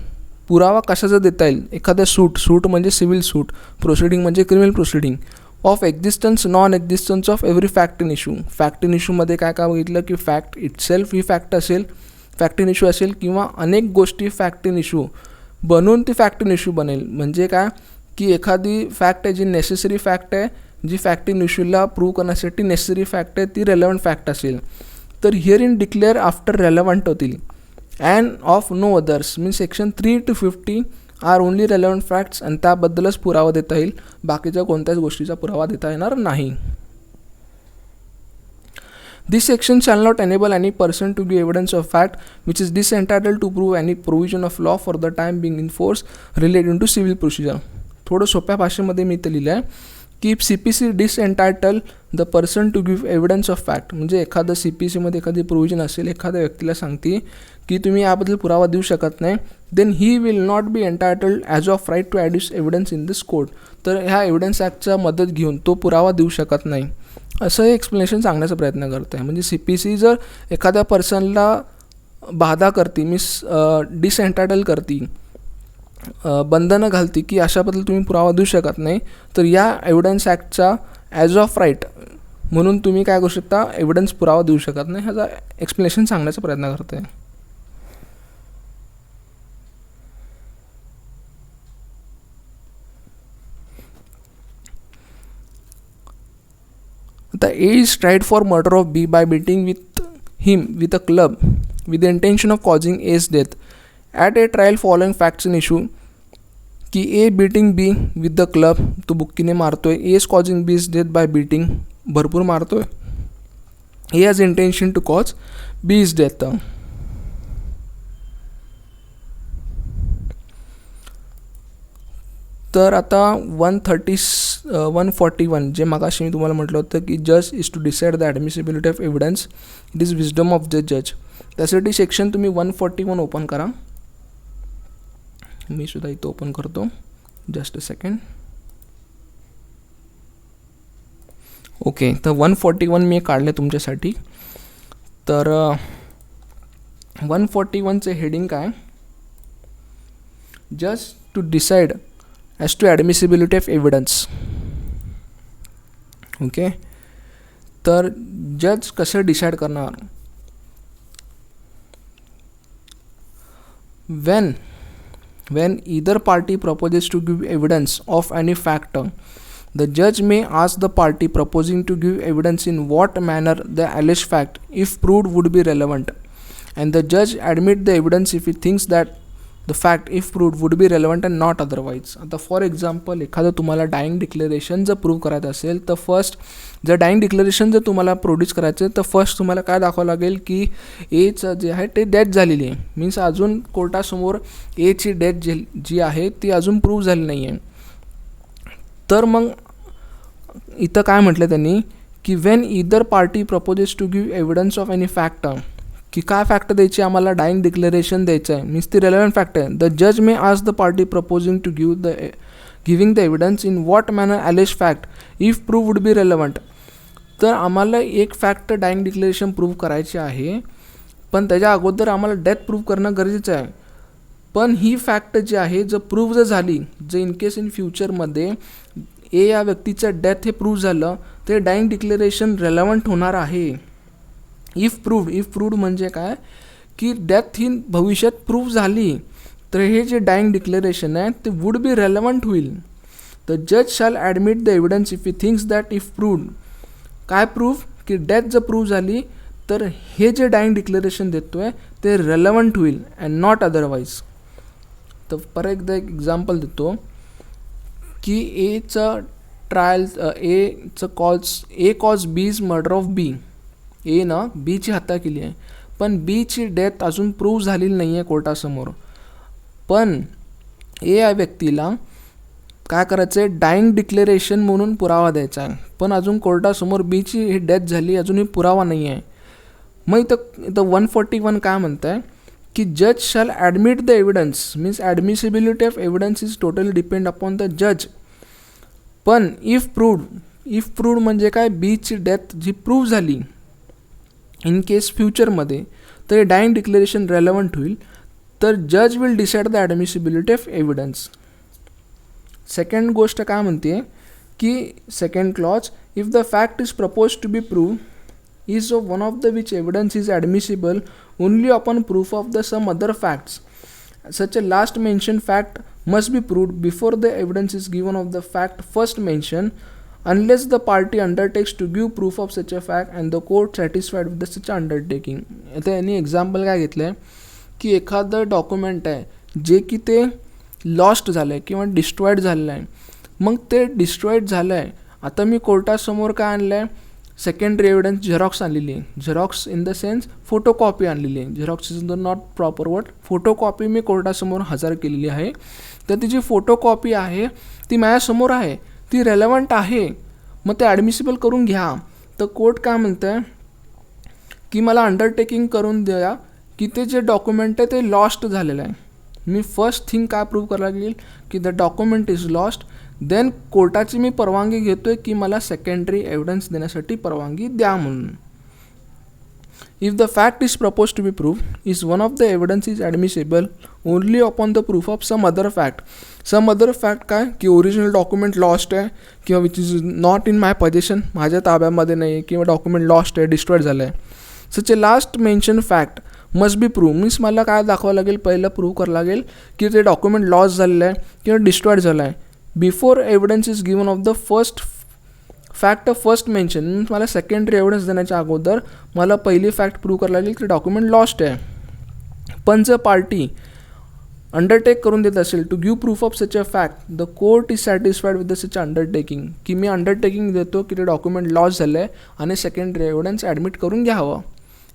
पुरावा कशाचा देता येईल एखाद्या suit म्हणजे civil suit, proceeding म्हणजे criminal proceeding, of existence non existence of every fact in issue. Fact in इश्यूमध्ये काय बघितलं की फॅक्ट इटसेल्फ ही फॅक्ट असेल, फॅक्ट इन इश्यू असेल, किंवा अनेक गोष्टी फॅक्ट इन इश्यू बनवून ती फॅक्ट इन इश्यू बनेल. म्हणजे काय की एखादी फॅक्ट आहे जी नेसेसरी फॅक्ट आहे, जी फॅक्ट इन इश्यूला प्रूव्ह करण्यासाठी नेसेसरी फॅक्ट आहे, ती रेलेवंट फॅक्ट असेल तर here in declare after relevant होतील. And of no others means section 3 to 50 are only relevant facts, आणि त्याबद्दलच पुरावा देता येईल, बाकीच्या कोणत्याच गोष्टीचा पुरावा देता येणार नाही. This section shall not enable any person to give evidence of fact which is disentitled to prove any provision of law for the time being in force relating to civil procedure. थोडं सोप्या भाषेमध्ये मी इथं लिहिलं आहे की CPC disentitle the person to give evidence of fact. म्हणजे एखादं CPCमध्ये एखादी प्रोव्हिजन असेल, एखाद्या व्यक्तीला सांगते की तुम्ही याबद्दल पुरावा देऊ शकत नाही, then he will not be entitled as of right to adduce evidence in this court. तर ह्या एव्हिडन्स ॲक्टचा मदत घेऊन तो पुरावा देऊ शकत नाही, असं हे एक्सप्लेनेशन सांगण्याचा प्रयत्न करत आहे. म्हणजे CPC जर एखाद्या पर्सनला बाधा करते, डिसएंटायटल करते, बंधनं घालते की अशाबद्दल तुम्ही पुरावा देऊ शकत नाही, तर या एव्हिडन्स ॲक्टचा ॲज ऑफ राईट म्हणून तुम्ही काय करू शकता, एव्हिडन्स पुरावा देऊ शकत नाही, ह्याचा एक्सप्लेनेशन सांगण्याचा प्रयत्न करत आहे. The A is tried for murder of B by beating him with a club with the intention of causing A's death. At a trial following facts in issue की A beating B with the club, तो बुक्कीने मारतोय, A is causing B's death by beating, भरपूर मारतोय, A has intention to cause B's death. तर आता 141 जे मागाशी मी तुम्हाला म्हटलं होतं की जज is to decide the admissibility of evidence, it is wisdom of the जज. त्यासाठी सेक्शन तुम्ही 141 ओपन करा. मी सुद्धा इथं ओपन करतो, जस्ट अ सेकंड. ओके, तर 141 मी काढले तुमच्यासाठी. तर 141चे हेडिंग काय, जज to decide as to admissibility of evidence. Okay, तर जज कसं डिसाईड करणार, when either party proposes to give evidence of any fact, the judge may ask the party proposing to give evidence in what manner the alleged fact, if proved, would be relevant, and the judge admit the evidence if he thinks that the fact if proved would be relevant and not otherwise. आता for example एखादं तुम्हाला dyeing declaration जर prove करायचं असेल तर first, जर dyeing declaration जर तुम्हाला प्रोड्यूस करायचं तर फर्स्ट तुम्हाला काय दाखवावं लागेल की एचं जे आहे ते डेथ झालेली आहे, मीन्स अजून कोर्टासमोर एची डेथ जी आहे ती अजून प्रूव्ह झाली नाही आहे. तर मग इथं काय म्हटलं त्यांनी की when either party proposes to give evidence of any fact, की काय फॅक्ट द्यायची आम्हाला, डाईंग डिक्लेरेशन द्यायचं आहे, मीन्स ती रेलेवंट फॅक्ट आहे. द जज may ask the party proposing to giving the evidence in what manner allege fact if prove would be relevant. तर आम्हाला एक फॅक्ट डाईंग डिक्लेरेशन प्रूव्ह करायची आहे, पण त्याच्या अगोदर आम्हाला डेथ प्रूव्ह करणं गरजेचं आहे. पण ही फॅक्ट जी आहे जर प्रूव्ह जर झाली, जर इन केस इन फ्युचरमध्ये ए या व्यक्तीचं डेथ हे प्रूव्ह झालं, ते डाईंग डिक्लेरेशन रेलेवंट होणार आहे. इफ प्रूव्ड म्हणजे काय की डेथ ही भविष्यात प्रूव्ह झाली तर हे जे डाईंग डिक्लेरेशन आहे ते वुड बी रेलेवंट होईल. द जज shall admit the evidence if he thinks that if proved, काय प्रूव्ह की डेथ जर प्रूव्ह झाली तर हे जे डाईंग डिक्लेरेशन देतो आहे ते रेलेवंट होईल अँड नॉट अदरवाईज. तर परत एकदा एक एक्झाम्पल देतो की एचं ट्रायल ए कॉज बीज मर्डर ऑफ बी. एनं बीची हत्या केली आहे, पण बीची डेथ अजून प्रूव्ह झालेली नाही आहे कोर्टासमोर. पण ए या व्यक्तीला काय करायचं आहे, डाईंग डिक्लेरेशन म्हणून पुरावा द्यायचा आहे, पण अजून कोर्टासमोर बीची ही डेथ झाली अजूनही पुरावा नाही आहे. मग इथं 141 काय म्हणतं आहे की जज shall admit the evidence, means ॲडमिसिबिलिटी of evidence is totally depend upon the जज. पण इफ प्रूव्ड म्हणजे काय, बीची डेथ जी प्रूव्ह झाली इन केस फ्युचरमध्ये, तर डाईंग डिक्लेरेशन रेलेवंट होईल. तर जज will decide the admissibility of evidence. Second गोष्ट काय म्हणते की second clause, if the fact is propose to be prove is of one of the which evidence is admissible only upon proof of the some other facts. Such a last mentioned fact must be proved before the evidence is given of the fact first mentioned, unless the party undertakes to give proof of such a fact and the court satisfied with the such undertaking. आता यांनी example काय घेतलं आहे की एखादं document आहे जे की ते लॉस्ट झालं आहे किंवा डिस्ट्रॉईड झालेलं आहे. मग ते डिस्ट्रॉईड झालं आहे, आता मी कोर्टासमोर काय आणलं आहे, सेकंडरी एव्हिडन्स झेरॉक्स आणलेली आहे. Xerox in the sense photocopy आणलेली आहे. Xerox is the not proper word. Photocopy मी कोर्टासमोर हजर केलेली आहे. तर ती जी फोटोकॉपी आहे ती माझ्यासमोर आहे, ती रेलेवंट आहे, मग ते ॲडमिसिबल करून घ्या. तर कोर्ट काय म्हणतं आहे की मला अंडरटेकिंग करून द्या की ते जे डॉक्युमेंट आहे ते लॉस्ट झालेलं आहे. मी फर्स्ट थिंग काय प्रूव्ह करायला लागेल की the document is lost. Then कोर्टाची मी परवानगी घेतो आहे की मला सेकंडरी एव्हिडन्स देण्यासाठी परवानगी द्या म्हणून. If the fact is propose to be prove is one of the evidence is admissible only upon the proof of some other fact. Some other fact काय की ओरिजिनल डॉक्युमेंट लॉस्ट आहे किंवा which is not in my position, माझ्या ताब्यामध्ये नाही आहे, किंवा document lost आहे, डिस्ट्रॉईड झालं आहे. Such a last mention fact must be prove, means मला काय दाखवावं लागेल, पहिलं प्रूव्ह करावं लागेल की ते डॉक्युमेंट लॉस झालेलं आहे किंवा डिस्ट्रॉईड झालं आहे. Before evidence is given of the first fact first mention, means मला सेकंडरी एव्हिडन्स देण्याच्या अगोदर मला पहिली फॅक्ट प्रूव्ह करायला लागेल की डॉक्युमेंट लॉस्ट आहे. पण जर पार्टी अंडरटेक करून देत असेल to give proof of such a fact, the court is satisfied with the such undertaking, की मी अंडरटेकिंग देतो की ते डॉक्युमेंट लॉस झालं आहे आणि सेकंडरी एव्हिडन्स ॲडमिट करून घ्यावं.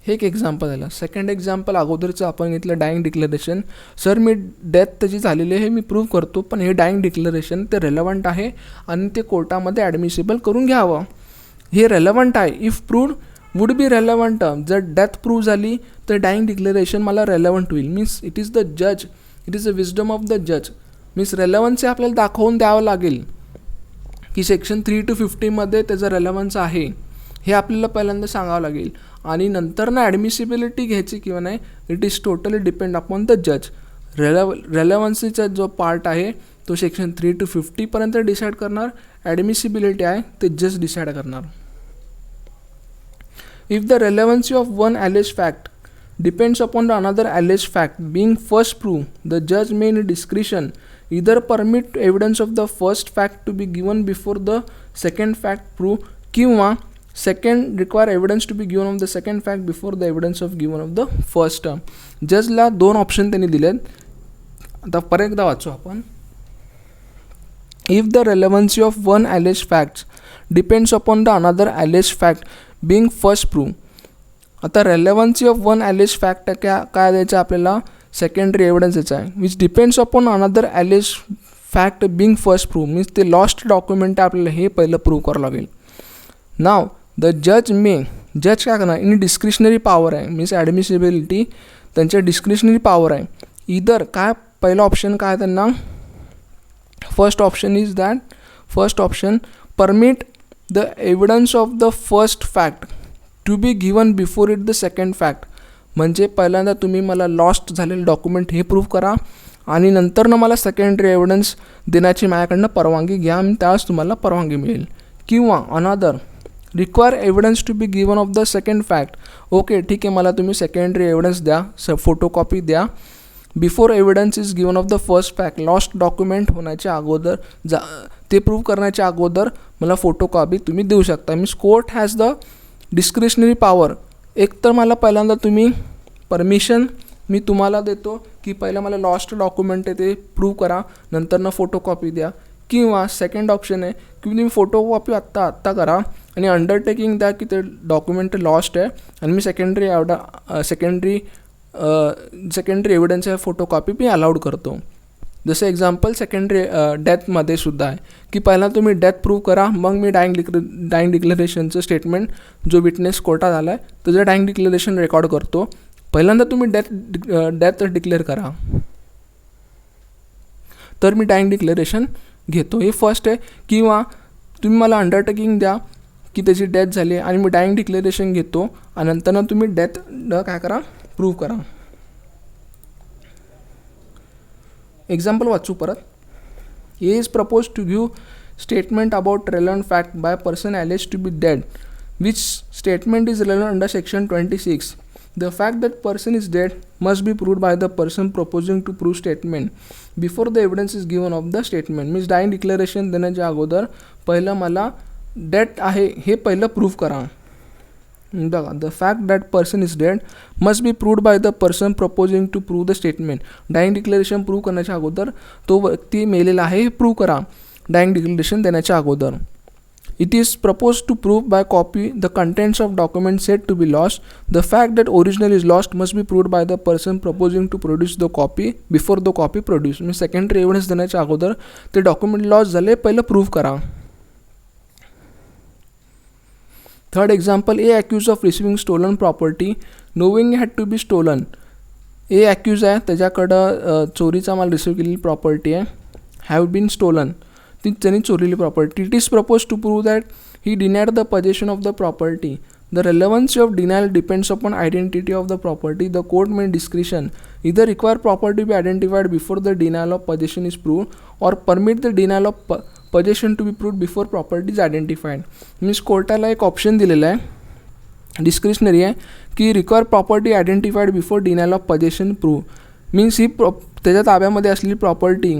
हे एक एक्झाम्पल झालं. सेकंड एक्झाम्पल अगोदरचं आपण घेतलं डाईंग डिक्लेरेशन. सर मी डेथ त्याची झालेली आहे हे मी प्रूव्ह करतो, पण हे डाईंग डिक्लेरेशन ते रेलेवंट आहे आणि ते कोर्टामध्ये ॲडमिसिबल करून घ्यावं. हे रेलेवंट आहे. If proved would be relevant. जर डेथ प्रूव्ह झाली तर डाईंग डिक्लेरेशन मला रेलेवंट होईल. मीन्स इट इज द जज, it is the wisdom of the जज. मीन्स रेलेवन्सी आपल्याला दाखवून द्यावं लागेल की सेक्शन 3 to 50 त्याचं रेलेवन्स आहे, हे आपल्याला पहिल्यांदा सांगावं लागेल. आणि नंतर ना ॲडमिसिबिलिटी घ्यायची किंवा नाही, it is totally depend upon the जज. रेलेवन्सीचा जो पार्ट आहे तो सेक्शन 3 to 50 डिसाईड करणार. ॲडमिसिबिलिटी आहे ते जज डिसाईड करणार. If the relevancy of one allege fact depends upon the another allege fact being first prove, the जज may in discretion either permit evidence of the first fact to be given before the second fact proof, किंवा second require evidence to be given of the second fact before the evidence of given of the first. जजला 2 option त्यांनी दिलेत. आता परत एकदा वाचू आपण. If the relevancy of one alleged facts depends upon the another alleged fact being first proof. आता relevancy of one alleged fact काय द्यायचं आपल्याला, सेकंडरी एव्हिडन्स द्यायचा आहे, which depends upon another alleged fact being first proof. Means ते lost document आहे, आपल्याला हे पहिलं प्रूव्ह करावं लागेल. नाव द जज काय करणार, इन डिस्क्रिशनरी पॉवर आहे, मीन्स ॲडमिसिबिलिटी त्यांच्या डिस्क्रिशनरी पॉवर आहे. इदर काय पहिलं ऑप्शन काय त्यांना, first option is that, first option permit the evidence of the first fact to be given before it the second fact. म्हणजे पहिल्यांदा तुम्ही मला लॉस्ट झालेलं डॉक्युमेंट हे प्रूव्ह करा आणि नंतरनं मला सेकंडरी एव्हिडन्स देण्याची माझ्याकडनं परवानगी घ्या, त्यावेळेस तुम्हाला परवानगी मिळेल. किंवा another require evidence to be given of the second fact. Okay ठीक आहे, मला तुम्ही सेकंडरी एव्हिडन्स द्या, फोटोकॉपी द्या. Before evidence is given of the first fact, lost document होण्याच्या अगोदर ते प्रूव्ह करण्याच्या अगोदर मला फोटोकॉपी तुम्ही देऊ शकता. Means court has the discretionary power एक तर मला पहिल्यांदा तुम्ही परमिशन मी तुम्हाला देतो की पहिलं मला लॉस्ट डॉक्युमेंट आहे ते प्रूव्ह करा, नंतरनं फोटोकॉपी द्या. किंवा सेकंड ऑप्शन आहे की तुम्ही फोटोकॉपी आत्ता करा आणि अंडरटेकिंग द्या की ते डॉक्युमेंट लॉस्ट आहे आणि मी सेकंडरी एव्हिडन्स फोटोकॉपी मी अलाउड करतो. जसं एक्झाम्पल सेकंडरी डेथमध्ये सुद्धा आहे की पहिला तुम्ही डेथ प्रूव्ह करा, मग मी डाईंग डिक्लेरेशनचं स्टेटमेंट जो विटनेस कोर्टात आला आहे त्याचं डाईंग डिक्लेरेशन रेकॉर्ड करतो. पहिल्यांदा तुम्ही डेथ डिक्लेअर करा तर मी डाईंग डिक्लेरेशन घेतो, हे फर्स्ट आहे. किंवा तुम्ही मला अंडरटेकिंग द्या की त्याची डेथ झाली आणि मी डाईंग डिक्लेरेशन घेतो आणि नंतर तुम्ही डेथ काय करा, प्रूव्ह करा. एक्झाम्पल वाचू परत. A is propose to give statement about relevant fact by person alleged to be dead, which statement is relevant under section 26. The fact that person is dead must be proved by the person proposing to prove statement before the evidence is given of the statement. Means dying declaration देण्याच्या अगोदर पहिलं मला death आहे हे पहिलं prove करा. बघा, the fact that person is dead must be proved by the person proposing to prove the statement. Dying declaration prove करण्याच्या अगोदर तो व्यक्ती मेलेला आहे हे प्रूव्ह करा डाईंग डिक्लेरेशन देण्याच्या अगोदर. It is proposed to prove by copy the contents of document said to be lost. The fact that original is lost must be proved by the person proposing to produce the copy before the copy produced. मी secondary evidence देण्याच्या अगोदर ते document loss झाले पहिलं prove करा. Third example, A accuse of receiving stolen property knowing had to be stolen. A accuse आहे, त्याच्याकडं चोरीचा माल रिसिव्ह केलेली प्रॉपर्टी आहे, हॅव बीन स्टोलन, ती त्यांनी चोरलेली प्रॉपर्टी. It is propose to prove that he denied the possession of the property. The relevancy of denial depends upon identity of the property. The court may discretion either require property be identified before the denial of possession is proved or permit the denial of possession to be proved before property is identified. Means कोर्टाला एक option दिलेला आहे, discretionary आहे, की require property identified before denial of possession prove. Means he त्याच्या ताब्यामध्ये असलेली property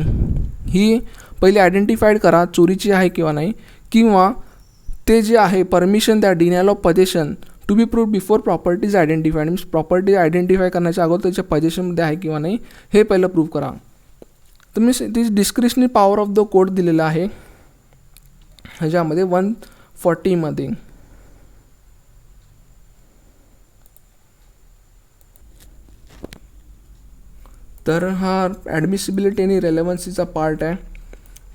ही पहिले identified करा चोरीची आहे किंवा नाही, किंवा ते जे आहे परमिशन द्या denial of possession to be prove before property is identified. Means property identify करण्याच्या अगोदर त्याच्या पोजेशनमध्ये आहे किंवा नाही हे पहिलं प्रूव्ह करा. तर मीन्स ती discretionary power of the court दिलेला आहे ह्याच्यामध्ये 140 तर हा ॲडमिसिबिलिटी आणि रेलेवन्सीचा पार्ट आहे.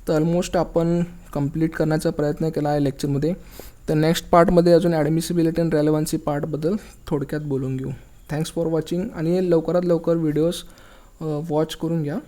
तर ऑलमोस्ट आपण कंप्लीट करण्याचा प्रयत्न केला आहे लेक्चरमध्ये. तर नेक्स्ट पार्टमध्ये अजून ॲडमिसिबिलिटी आणि रेलेवन्सी पार्टबद्दल थोडक्यात बोलून घेऊ. थँक्स फॉर वॉचिंग आणि लवकरात लवकर व्हिडिओज वॉच करून घ्या.